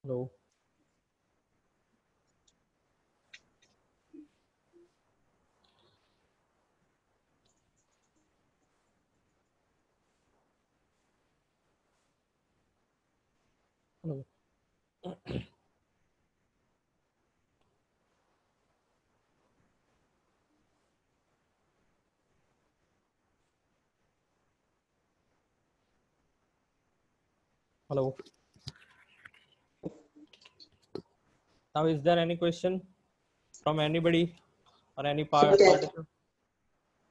Hello. Hello. Hello. Now, is there any question from anybody or any So, participant?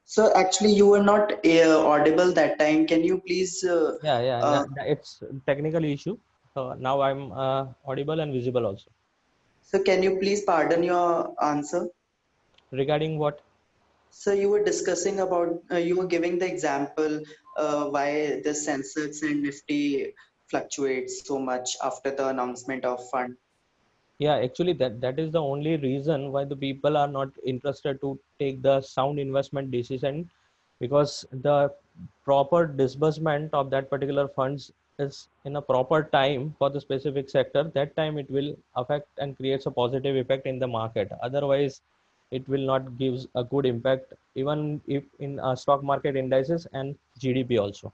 so actually you were not audible that time. Can you please Yeah. It's a technical issue. So now I'm audible and visible also. so can you please pardon your answer? Regarding what? So you were discussing about, you were giving the example why the Sensex and Nifty fluctuates so much after the announcement of fund. Yeah, actually that is the only reason why the people are not interested to take the sound investment decision, because the proper disbursement of that particular funds is in a proper time for the specific sector. That time it will affect and creates a positive effect in the market. Otherwise it will not gives a good impact, even if in stock market indices and GDP also.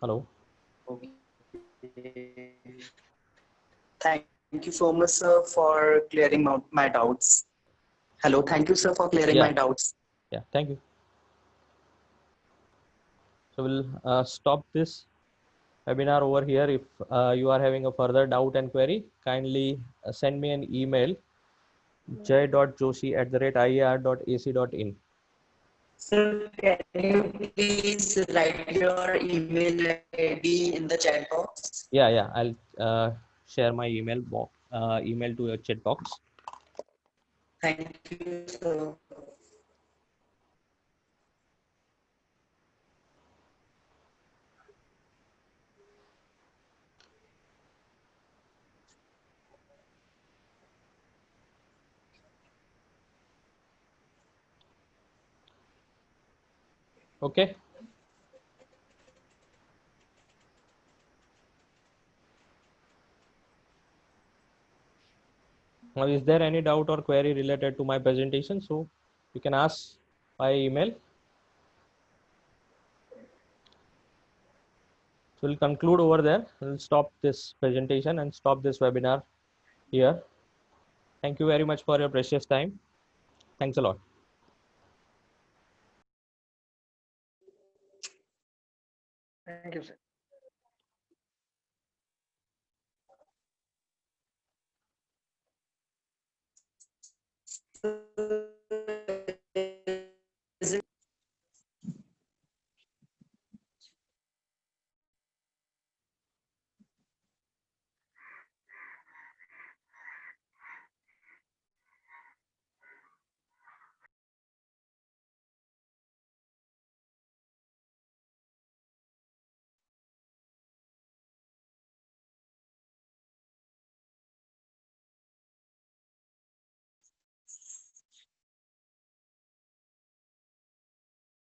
Hello. Okay. Thank you so much, sir, for clearing my doubts. Hello, thank you, sir, for clearing my doubts. Yeah, thank you. So we'll stop this webinar over here. If you are having a further doubt and query, kindly send me an email, jay.joshi@iar.ac.in. Sir, can you please write your email ID in the chat box? Yeah, I'll share my email to your chat box. Thank you, sir. Okay. Now, is there any doubt or query related to my presentation? So you can ask by email. So we'll conclude over there. We'll stop this presentation and stop this webinar here. Thank you very much for your precious time. Thanks a lot. Thank you, sir.